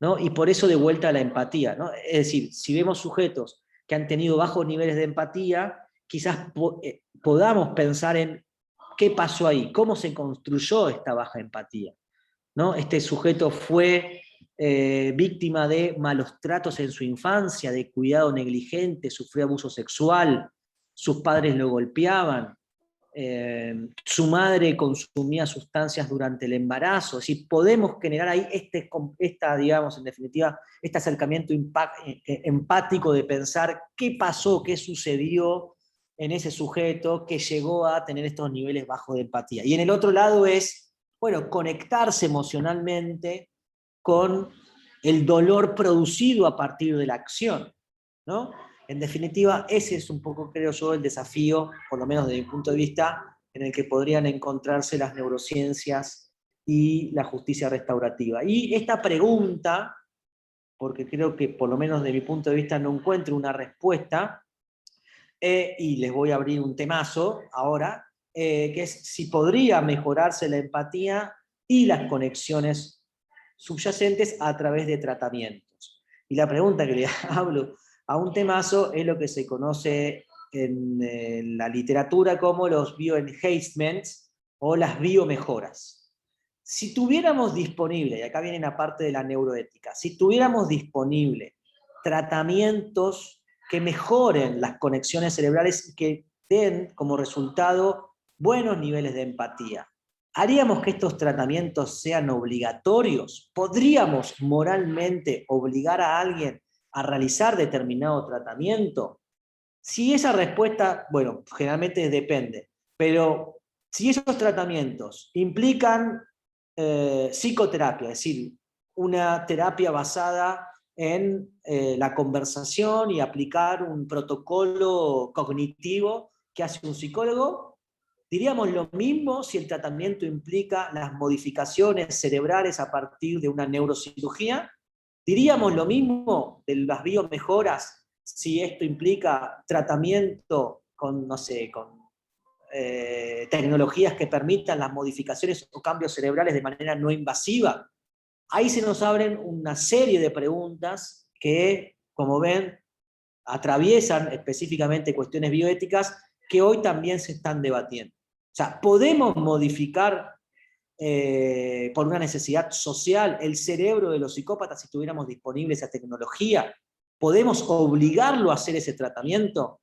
¿no? Y por eso de vuelta a la empatía, ¿no? Es decir, si vemos sujetos que han tenido bajos niveles de empatía, quizás podamos pensar en qué pasó ahí, cómo se construyó esta baja empatía, ¿no? Este sujeto fue víctima de malos tratos en su infancia, de cuidado negligente, sufrió abuso sexual, sus padres lo golpeaban, su madre consumía sustancias durante el embarazo. Es decir, podemos generar ahí digamos, en definitiva, este acercamiento empático de pensar qué pasó, qué sucedió en ese sujeto que llegó a tener estos niveles bajos de empatía. Y en el otro lado es, bueno, conectarse emocionalmente con el dolor producido a partir de la acción, ¿no? En definitiva, ese es un poco, creo yo, el desafío, por lo menos desde mi punto de vista, en el que podrían encontrarse las neurociencias y la justicia restaurativa. Y esta pregunta, porque creo que por lo menos desde mi punto de vista no encuentro una respuesta, y les voy a abrir un temazo ahora, que es si podría mejorarse la empatía y las conexiones subyacentes a través de tratamientos. Y la pregunta que le hablo a un temazo es lo que se conoce en la literatura como los bioenhancements o las biomejoras. Si tuviéramos disponible, y acá viene la parte de la neuroética, si tuviéramos disponible tratamientos que mejoren las conexiones cerebrales y que den como resultado buenos niveles de empatía, ¿haríamos que estos tratamientos sean obligatorios? ¿Podríamos moralmente obligar a alguien a realizar determinado tratamiento? Si esa respuesta, bueno, generalmente depende, pero si esos tratamientos implican psicoterapia, es decir, una terapia basada en la conversación y aplicar un protocolo cognitivo que hace un psicólogo, diríamos lo mismo si el tratamiento implica las modificaciones cerebrales a partir de una neurocirugía. Diríamos lo mismo de las biomejoras si esto implica tratamiento con, no sé, con tecnologías que permitan las modificaciones o cambios cerebrales de manera no invasiva. Ahí se nos abren una serie de preguntas que, como ven, atraviesan específicamente cuestiones bioéticas que hoy también se están debatiendo. O sea, podemos modificar por una necesidad social el cerebro de los psicópatas si tuviéramos disponible esa tecnología. ¿Podemos obligarlo a hacer ese tratamiento?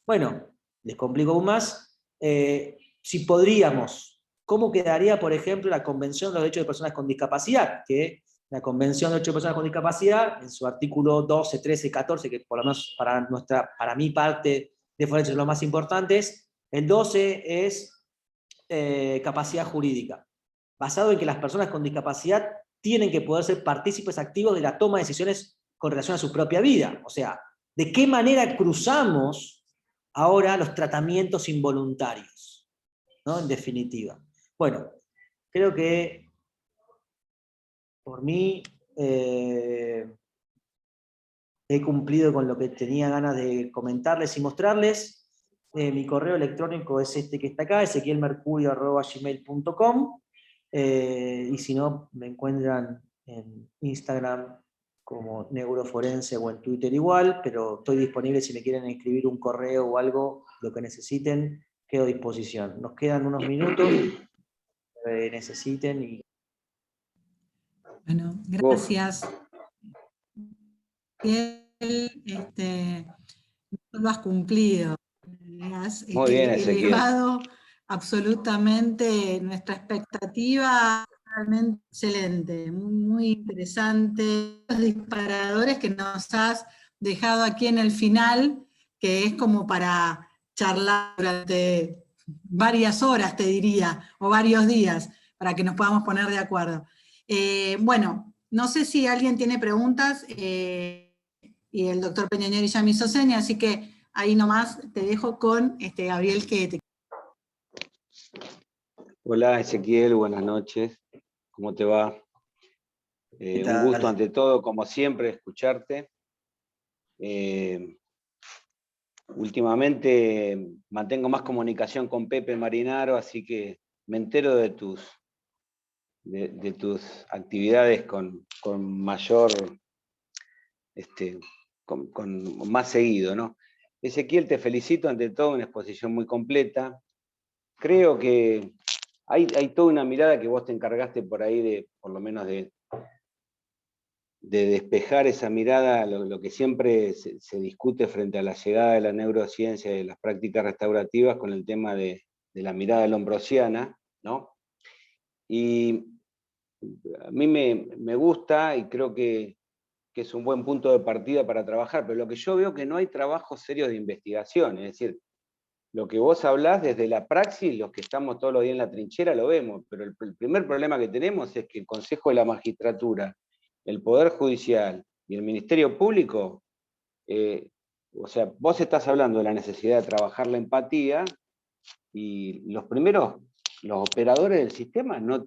Bueno, les complico aún más. si podríamos, ¿cómo quedaría, por ejemplo, la Convención de los Derechos de Personas con Discapacidad? Que la Convención de Derechos de Personas con Discapacidad, en su artículo 12, 13, 14, que por lo menos para mi parte de Forense son los más importantes, el 12 es capacidad jurídica, basado en que las personas con discapacidad tienen que poder ser partícipes activos de la toma de decisiones con relación a su propia vida. O sea, ¿de qué manera cruzamos ahora los tratamientos involuntarios? ¿No? En definitiva. Bueno, creo que por mí he cumplido con lo que tenía ganas de comentarles y mostrarles. Mi correo electrónico es este que está acá, ezequielmercurio@gmail.com. Y si no, me encuentran en Instagram como Neuroforense o en Twitter igual, pero estoy disponible si me quieren escribir un correo o algo, lo que necesiten, quedo a disposición. Nos quedan unos minutos que necesiten y... Bueno, Uf, gracias. Lo has cumplido. Has muy bien, Ezequiel. elevado absolutamente nuestra expectativa, realmente excelente, muy, muy interesante. Los disparadores que nos has dejado aquí en el final, que es como para charlar durante varias horas, te diría, o varios días, para que nos podamos poner de acuerdo. Bueno, no sé si alguien tiene preguntas, y el doctor Peñañeri ya me hizo señas, así que ahí nomás te dejo con Gabriel, que te... Hola Ezequiel, buenas noches. ¿Cómo te va? ¿Qué Un gusto tal? ante todo, como siempre, escucharte. Últimamente mantengo más comunicación con Pepe Marinaro, así que me entero de tus actividades con mayor, con más seguido, ¿no? Ezequiel, te felicito ante todo, una exposición muy completa. Creo que hay toda una mirada que vos te encargaste por ahí por lo menos de despejar esa mirada, lo que siempre se discute frente a la llegada de la neurociencia y de las prácticas restaurativas con el tema de la mirada lombrosiana, ¿no? Y a mí me gusta y creo que es un buen punto de partida para trabajar, pero lo que yo veo que no hay trabajos serios de investigación, es decir, lo que vos hablás desde la praxis, los que estamos todos los días en la trinchera lo vemos, pero el primer problema que tenemos es que el Consejo de la Magistratura, el Poder Judicial y el Ministerio Público, o sea, vos estás hablando de la necesidad de trabajar la empatía y los operadores del sistema no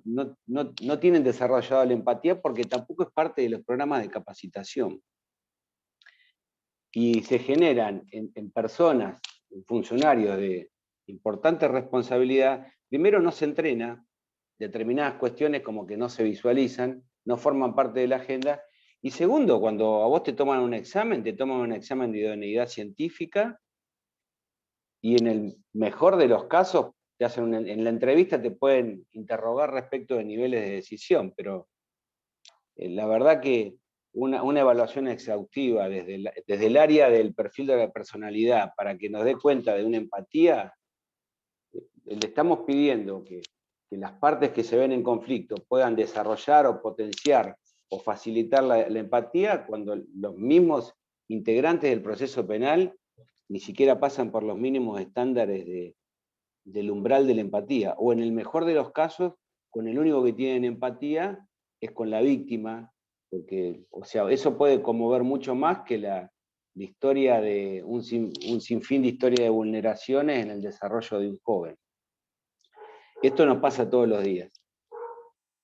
tienen desarrollado la empatía porque tampoco es parte de los programas de capacitación. Y se generan en personas, en funcionarios de importante responsabilidad, primero no se entrena, determinadas cuestiones como que no se visualizan, no forman parte de la agenda, y segundo, cuando a vos te toman un examen, te toman un examen de idoneidad científica, y en el mejor de los casos, en la entrevista te pueden interrogar respecto de niveles de decisión, pero la verdad que una evaluación exhaustiva desde el área del perfil de la personalidad para que nos dé cuenta de una empatía, le estamos pidiendo que las partes que se ven en conflicto puedan desarrollar o potenciar o facilitar la empatía cuando los mismos integrantes del proceso penal ni siquiera pasan por los mínimos estándares del umbral de la empatía, o en el mejor de los casos, con el único que tienen empatía es con la víctima, porque, o sea, eso puede conmover mucho más que la historia de un sinfín de historia de vulneraciones en el desarrollo de un joven. Esto nos pasa todos los días.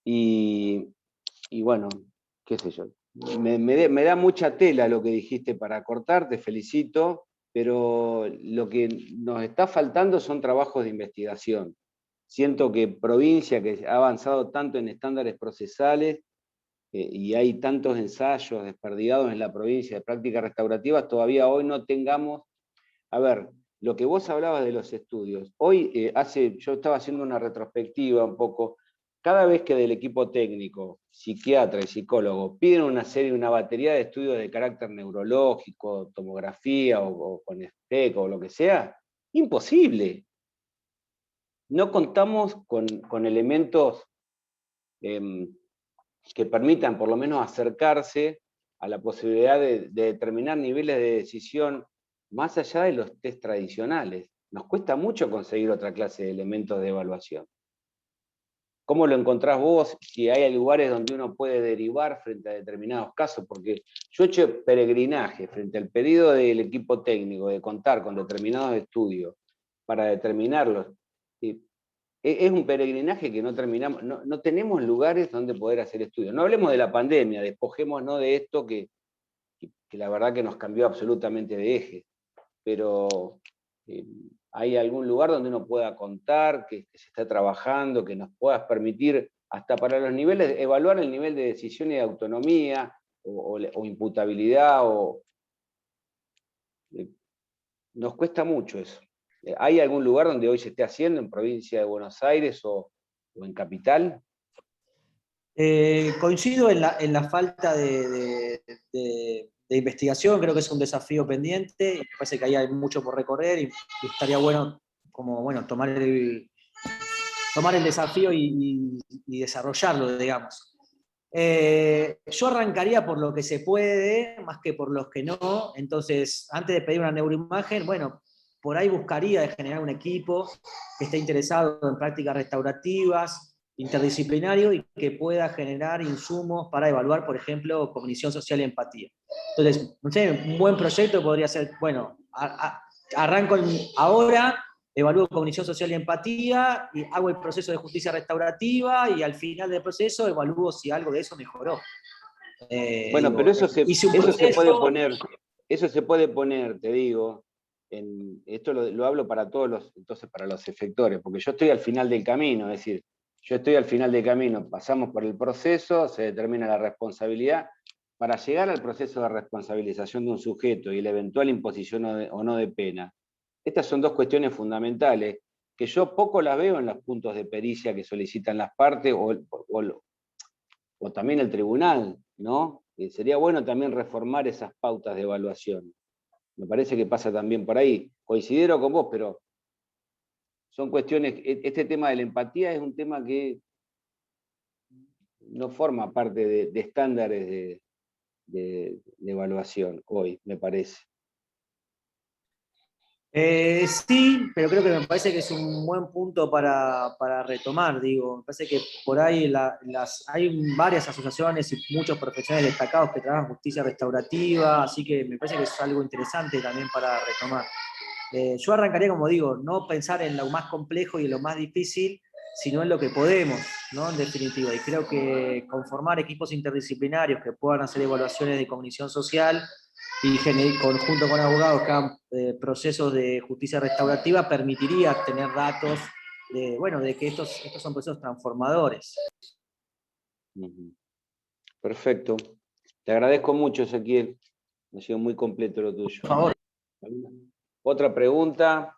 Y bueno, qué sé yo, me da mucha tela lo que dijiste para cortar, te felicito, pero lo que nos está faltando son trabajos de investigación. Siento que provincia que ha avanzado tanto en estándares procesales y hay tantos ensayos desperdigados en la provincia de prácticas restaurativas, todavía hoy no tengamos... A ver, lo que vos hablabas de los estudios, hoy yo estaba haciendo una retrospectiva un poco, cada vez que del equipo técnico, psiquiatra y psicólogo piden una batería de estudios de carácter neurológico, tomografía o con SPEC o lo que sea, imposible. no contamos con elementos que permitan por lo menos acercarse a la posibilidad de determinar niveles de decisión más allá de los test tradicionales. Nos cuesta mucho conseguir otra clase de elementos de evaluación. ¿Cómo lo encontrás vos? Si hay lugares donde uno puede derivar frente a determinados casos, porque yo he hecho peregrinaje frente al pedido del equipo técnico de contar con determinados estudios para determinarlos. Es un peregrinaje que no terminamos, no tenemos lugares donde poder hacer estudios. No hablemos de la pandemia, despojémonos de esto que la verdad que nos cambió absolutamente de eje. Pero ¿hay algún lugar donde uno pueda contar, que se está trabajando, que nos puedas permitir, hasta para los niveles, evaluar el nivel de decisión y de autonomía, o imputabilidad? Nos cuesta mucho eso. ¿Hay algún lugar donde hoy se esté haciendo, en provincia de Buenos Aires o en capital? Coincido en la falta de investigación, creo que es un desafío pendiente, y me parece que ahí hay mucho por recorrer, y estaría bueno, tomar el desafío y desarrollarlo, digamos. Yo arrancaría por lo que se puede, más que por los que no. Entonces, antes de pedir una neuroimagen, por ahí buscaría de generar un equipo que esté interesado en prácticas restaurativas, interdisciplinario, y que pueda generar insumos para evaluar, por ejemplo, cognición social y empatía. Entonces, no sé, un buen proyecto podría ser, arranco ahora, evalúo cognición social y empatía, y hago el proceso de justicia restaurativa, y al final del proceso evalúo si algo de eso mejoró. Pero eso se puede poner, te digo, esto lo hablo para todos para los efectores, porque yo estoy al final del camino, es decir, pasamos por el proceso, se determina la responsabilidad. Para llegar al proceso de responsabilización de un sujeto y la eventual imposición o no de pena, estas son dos cuestiones fundamentales que yo poco las veo en los puntos de pericia que solicitan las partes o también el tribunal, ¿no? Sería bueno también reformar esas pautas de evaluación. Me parece que pasa también por ahí. Coincido con vos, pero son cuestiones, este tema de la empatía es un tema que no forma parte de estándares de evaluación hoy, me parece. Sí, pero creo que me parece que es un buen punto para retomar, digo. Me parece que por ahí hay varias asociaciones y muchos profesionales destacados que trabajan justicia restaurativa, así que me parece que es algo interesante también para retomar. Yo arrancaría, como digo, no pensar en lo más complejo y en lo más difícil, sino en lo que podemos, ¿no? En definitiva. Y creo que conformar equipos interdisciplinarios que puedan hacer evaluaciones de cognición social y conjunto con abogados que hagan procesos de justicia restaurativa permitiría tener datos de que estos son procesos transformadores. Perfecto. Te agradezco mucho, Ezequiel. Ha sido muy completo lo tuyo. Por favor. ¿Otra pregunta?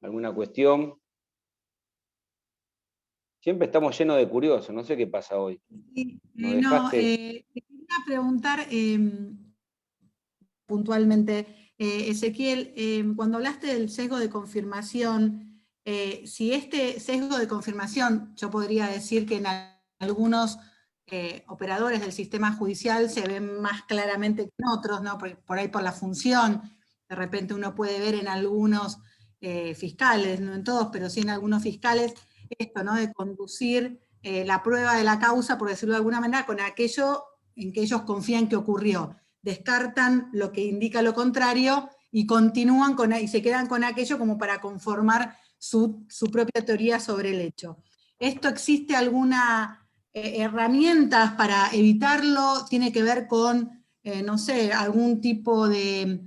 ¿Alguna cuestión? Siempre estamos llenos de curiosos, no sé qué pasa hoy. Te quería preguntar puntualmente, Ezequiel, cuando hablaste del sesgo de confirmación, si este sesgo de confirmación, yo podría decir que en algunos operadores del sistema judicial se ven más claramente que en otros, ¿no? Por ahí por la función, de repente uno puede ver en algunos fiscales, no en todos, pero sí en algunos fiscales, esto, ¿no? De conducir la prueba de la causa, por decirlo de alguna manera, con aquello en que ellos confían que ocurrió. Descartan lo que indica lo contrario y continúan y se quedan con aquello como para conformar su propia teoría sobre el hecho. ¿Esto existe alguna herramientas para evitarlo? ¿Tiene que ver con, no sé, algún tipo de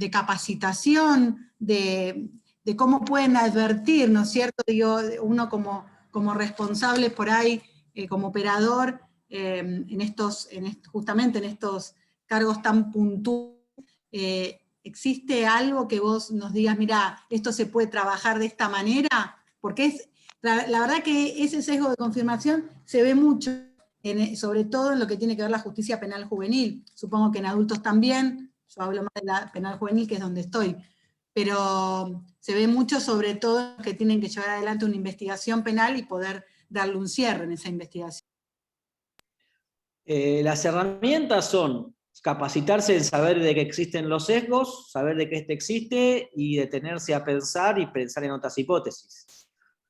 capacitación, de cómo pueden advertir, ¿no es cierto? Digo, uno como responsable por ahí, como operador, justamente en estos cargos tan puntuales, ¿existe algo que vos nos digas, mira, esto se puede trabajar de esta manera? Porque la verdad que ese sesgo de confirmación se ve mucho, sobre todo en lo que tiene que ver la justicia penal juvenil. Supongo que en adultos también, yo hablo más de la penal juvenil, que es donde estoy. pero se ve mucho sobre todo que tienen que llevar adelante una investigación penal y poder darle un cierre en esa investigación. Las herramientas son capacitarse en saber de que existen los sesgos, saber de que este existe y detenerse a pensar y pensar en otras hipótesis.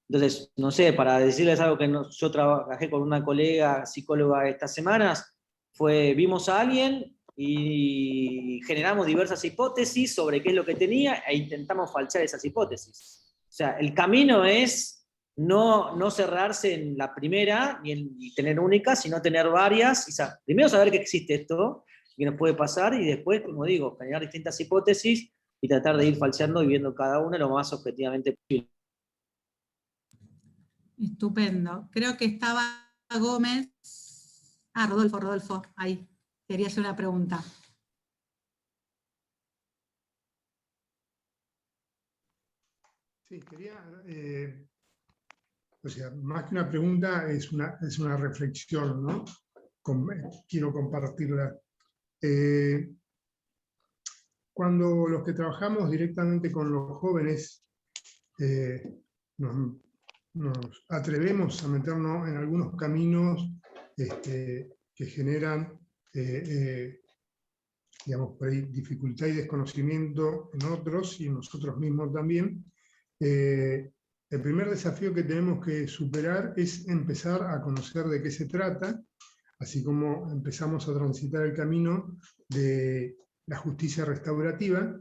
Entonces, no sé, para decirles algo que yo trabajé con una colega psicóloga estas semanas, vimos a alguien y generamos diversas hipótesis sobre qué es lo que tenía e intentamos falsear esas hipótesis. O sea, el camino es no cerrarse en la primera y tener única, sino tener varias. Primero saber que existe esto, que nos puede pasar, y después, como digo, generar distintas hipótesis y tratar de ir falseando y viendo cada una lo más objetivamente posible. Estupendo. Creo que estaba Gómez. Rodolfo, ahí. Quería hacer una pregunta. Sí, quería, más que una pregunta, es una reflexión, ¿no? Quiero compartirla. Cuando los que trabajamos directamente con los jóvenes nos atrevemos a meternos en algunos caminos que generan, digamos, por ahí, dificultad y desconocimiento en otros y en nosotros mismos también, el primer desafío que tenemos que superar es empezar a conocer de qué se trata, así como empezamos a transitar el camino de la justicia restaurativa,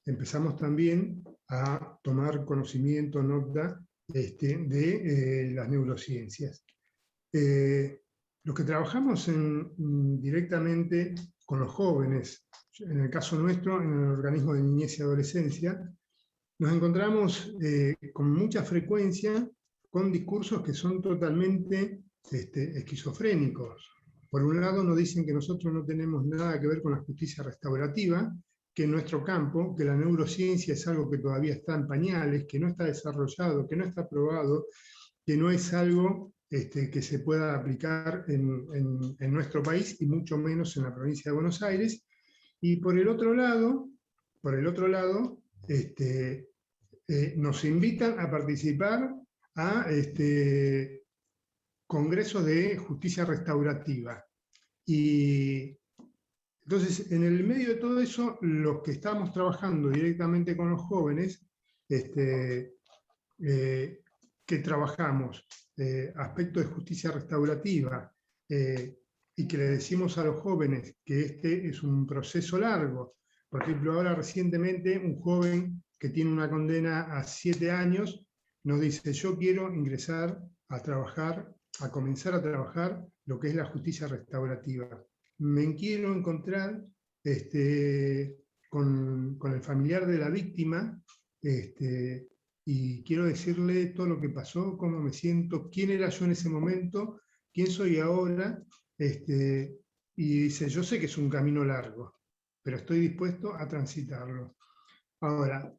empezamos también a tomar conocimiento, nota, de las neurociencias. Los que trabajamos directamente con los jóvenes, en el caso nuestro, en el organismo de niñez y adolescencia, nos encontramos con mucha frecuencia con discursos que son totalmente esquizofrénicos. Por un lado nos dicen que nosotros no tenemos nada que ver con la justicia restaurativa, que en nuestro campo, que la neurociencia es algo que todavía está en pañales, que no está desarrollado, que no está probado, que no es algo que se pueda aplicar en nuestro país y mucho menos en la provincia de Buenos Aires. Y por el otro lado, nos invitan a participar a congresos de justicia restaurativa. Y entonces, en el medio de todo eso, los que estamos trabajando directamente con los jóvenes, que trabajamos aspectos de justicia restaurativa, y que le decimos a los jóvenes que este es un proceso largo. Por ejemplo, ahora recientemente un joven que tiene una condena a 7 años nos dice: yo quiero ingresar a trabajar, a comenzar a trabajar lo que es la justicia restaurativa. Me quiero encontrar con el familiar de la víctima, y quiero decirle todo lo que pasó, cómo me siento, quién era yo en ese momento, quién soy ahora, y dice: yo sé que es un camino largo, pero estoy dispuesto a transitarlo. Ahora,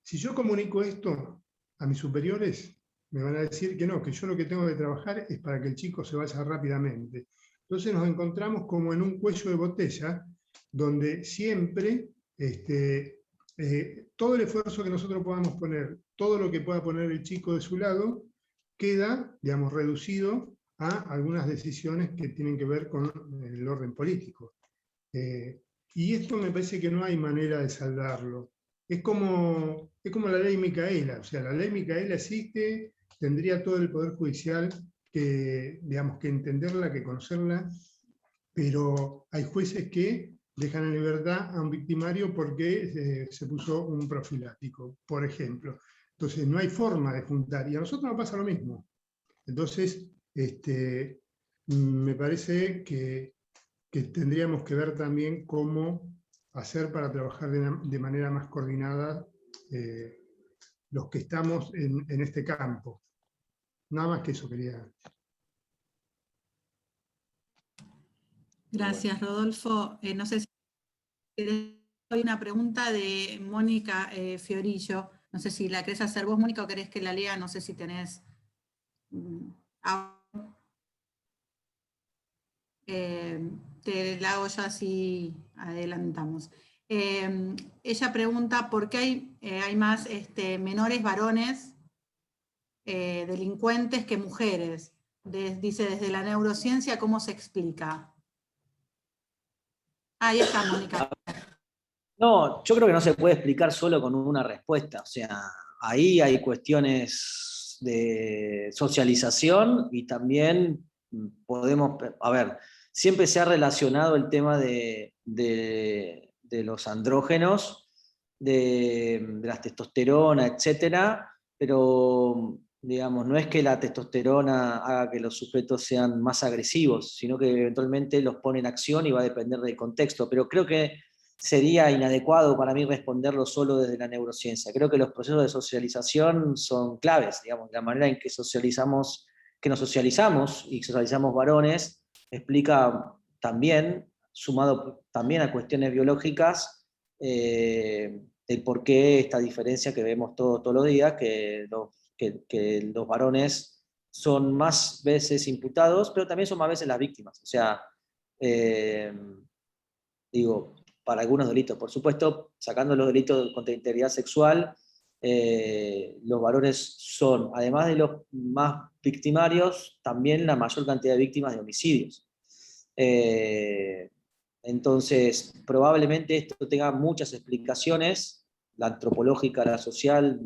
si yo comunico esto a mis superiores, me van a decir que no, que yo lo que tengo que trabajar es para que el chico se vaya rápidamente. Entonces nos encontramos como en un cuello de botella, donde siempre todo el esfuerzo que nosotros podamos poner, todo lo que pueda poner el chico de su lado, queda, digamos, reducido a algunas decisiones que tienen que ver con el orden político. Y esto me parece que no hay manera de saldarlo. Es como la ley Micaela, o sea, la ley Micaela existe, tendría todo el Poder Judicial que, digamos, que entenderla, que conocerla, pero hay jueces que dejan en libertad a un victimario porque se puso un profiláctico, por ejemplo. Entonces no hay forma de juntar, y a nosotros nos pasa lo mismo. Entonces, me parece que tendríamos que ver también cómo hacer para trabajar de manera más coordinada los que estamos en este campo. Nada más que eso quería. Gracias, Rodolfo. No sé si hay una pregunta de Mónica Fiorillo. No sé si la querés hacer vos, Mónica, o querés que la lea. No sé si tenés... te la hago yo, así adelantamos. ella pregunta por qué hay más menores varones delincuentes que mujeres. Dice, desde la neurociencia, ¿cómo se explica? Ahí está, Mónica. No, yo creo que no se puede explicar solo con una respuesta. O sea, ahí hay cuestiones de socialización y también podemos, a ver, siempre se ha relacionado el tema de los andrógenos, de la testosterona, etcétera, pero digamos, no es que la testosterona haga que los sujetos sean más agresivos, sino que eventualmente los pone en acción y va a depender del contexto. Pero creo que sería inadecuado para mí responderlo solo desde la neurociencia. Creo que los procesos de socialización son claves, digamos, la manera en que socializamos, que nos socializamos y socializamos varones, explica también, sumado también a cuestiones biológicas, el por qué esta diferencia que vemos todos los días, que los varones son más veces imputados, pero también son más veces las víctimas. O sea, digo, para algunos delitos. Por supuesto, sacando los delitos contra la integridad sexual, los varones son, además de los más victimarios, también la mayor cantidad de víctimas de homicidios. Entonces, probablemente esto tenga muchas explicaciones, la antropológica, la social,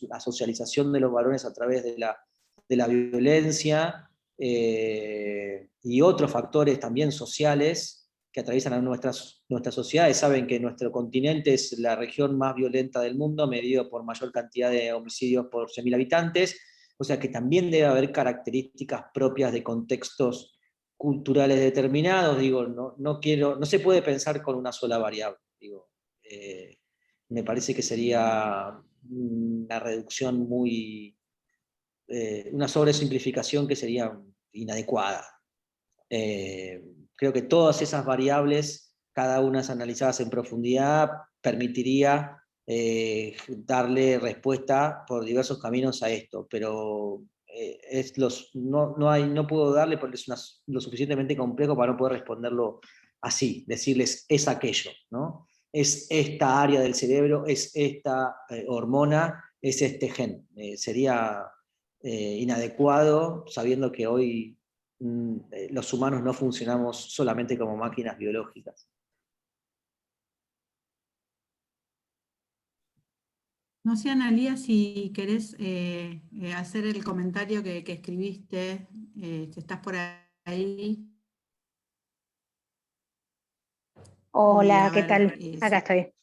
la socialización de los varones a través de la violencia, y otros factores también sociales que atraviesan a nuestras sociedades. Saben que nuestro continente es la región más violenta del mundo, medido por mayor cantidad de homicidios por 100.000 habitantes, o sea que también debe haber características propias de contextos culturales determinados. Digo, no se puede pensar con una sola variable. Digo, me parece que sería una reducción una sobresimplificación que sería inadecuada. Creo que todas esas variables, cada una analizadas en profundidad, permitiría darle respuesta por diversos caminos a esto, pero no puedo darle porque es lo suficientemente complejo para no poder responderlo así, decirles es aquello, ¿no? Es esta área del cerebro, es esta hormona, es este gen. Sería inadecuado, sabiendo que hoy los humanos no funcionamos solamente como máquinas biológicas. No sé, Analía, si querés hacer el comentario que escribiste, si estás por ahí. Hola, ¿qué tal? Acá estoy.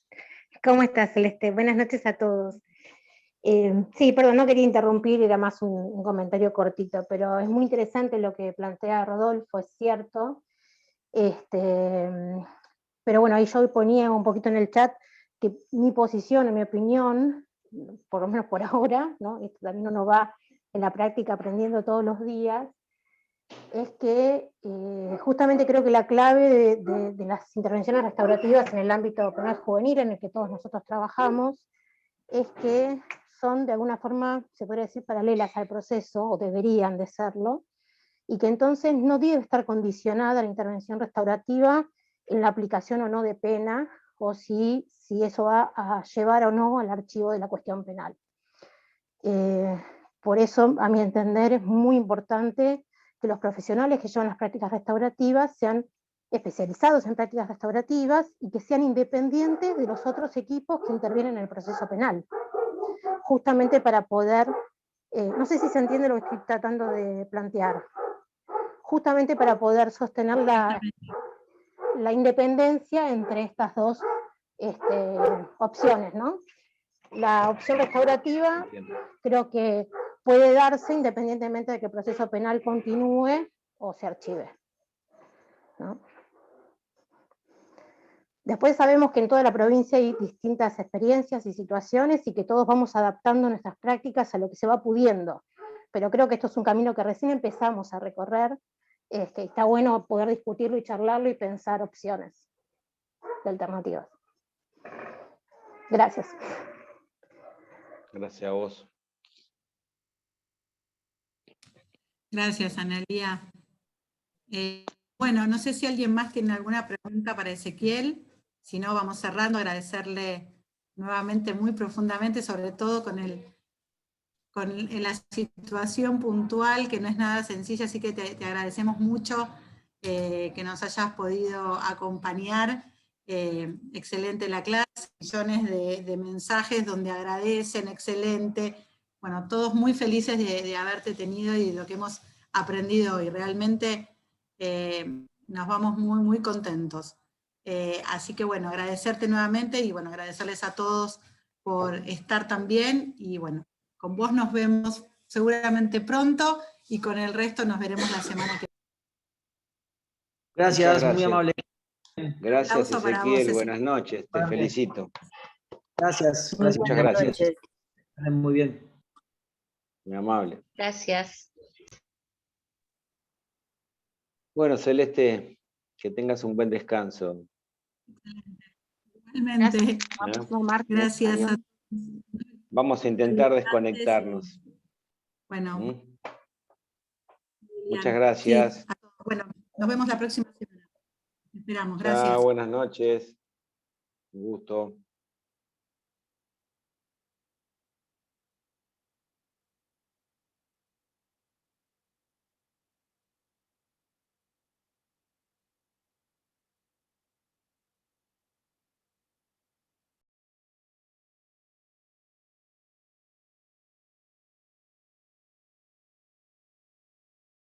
¿Cómo estás, Celeste? Buenas noches a todos. Sí, perdón, no quería interrumpir, era más un comentario cortito, pero es muy interesante lo que plantea Rodolfo, es cierto. Pero bueno, ahí yo ponía un poquito en el chat que mi posición, en mi opinión, por lo menos por ahora, ¿no? Esto también uno va en la práctica aprendiendo todos los días, es que justamente creo que la clave de las intervenciones restaurativas en el ámbito penal juvenil, en el que todos nosotros trabajamos, es que son de alguna forma, se podría decir, paralelas al proceso, o deberían de serlo, y que entonces no debe estar condicionada la intervención restaurativa en la aplicación o no de pena, o si eso va a llevar o no al archivo de la cuestión penal. Por eso, a mi entender, es muy importante que los profesionales que llevan las prácticas restaurativas sean especializados en prácticas restaurativas y que sean independientes de los otros equipos que intervienen en el proceso penal. Justamente para poder, no sé si se entiende lo que estoy tratando de plantear, justamente para poder sostener la independencia entre estas dos opciones, ¿no? La opción restaurativa creo que puede darse independientemente de que el proceso penal continúe o se archive, ¿no? Después sabemos que en toda la provincia hay distintas experiencias y situaciones y que todos vamos adaptando nuestras prácticas a lo que se va pudiendo. Pero creo que esto es un camino que recién empezamos a recorrer. Está bueno poder discutirlo y charlarlo y pensar opciones de alternativas. Gracias. Gracias a vos. Gracias, Analía. Bueno, no sé si alguien más tiene alguna pregunta para Ezequiel. si no, vamos cerrando, agradecerle nuevamente muy profundamente, sobre todo con la situación puntual, que no es nada sencilla, así que te agradecemos mucho que nos hayas podido acompañar. Excelente la clase, millones de mensajes donde agradecen, excelente. Bueno, todos muy felices de haberte tenido y de lo que hemos aprendido hoy. Realmente nos vamos muy, muy contentos. Así que bueno, agradecerte nuevamente y bueno, agradecerles a todos por estar también y bueno, con vos nos vemos seguramente pronto y con el resto nos veremos la semana que viene. Gracias, muy amable. Gracias, Aplauso para vos, Ezequiel. Ezequiel. Buenas noches. Te felicito. Gracias. Muy Muchas buenas gracias. noches. Muy bien. Muy amable. Gracias. Bueno, Celeste, que tengas un buen descanso. Igualmente. Gracias. Hasta el próximo martes. Gracias a Adiós. todos. Vamos a intentar desconectarnos. Bueno, ¿Mm? Lilian. Muchas gracias. Sí, a todos. Bueno, nos vemos la próxima semana. Esperamos, Chao, gracias. buenas noches. Un gusto.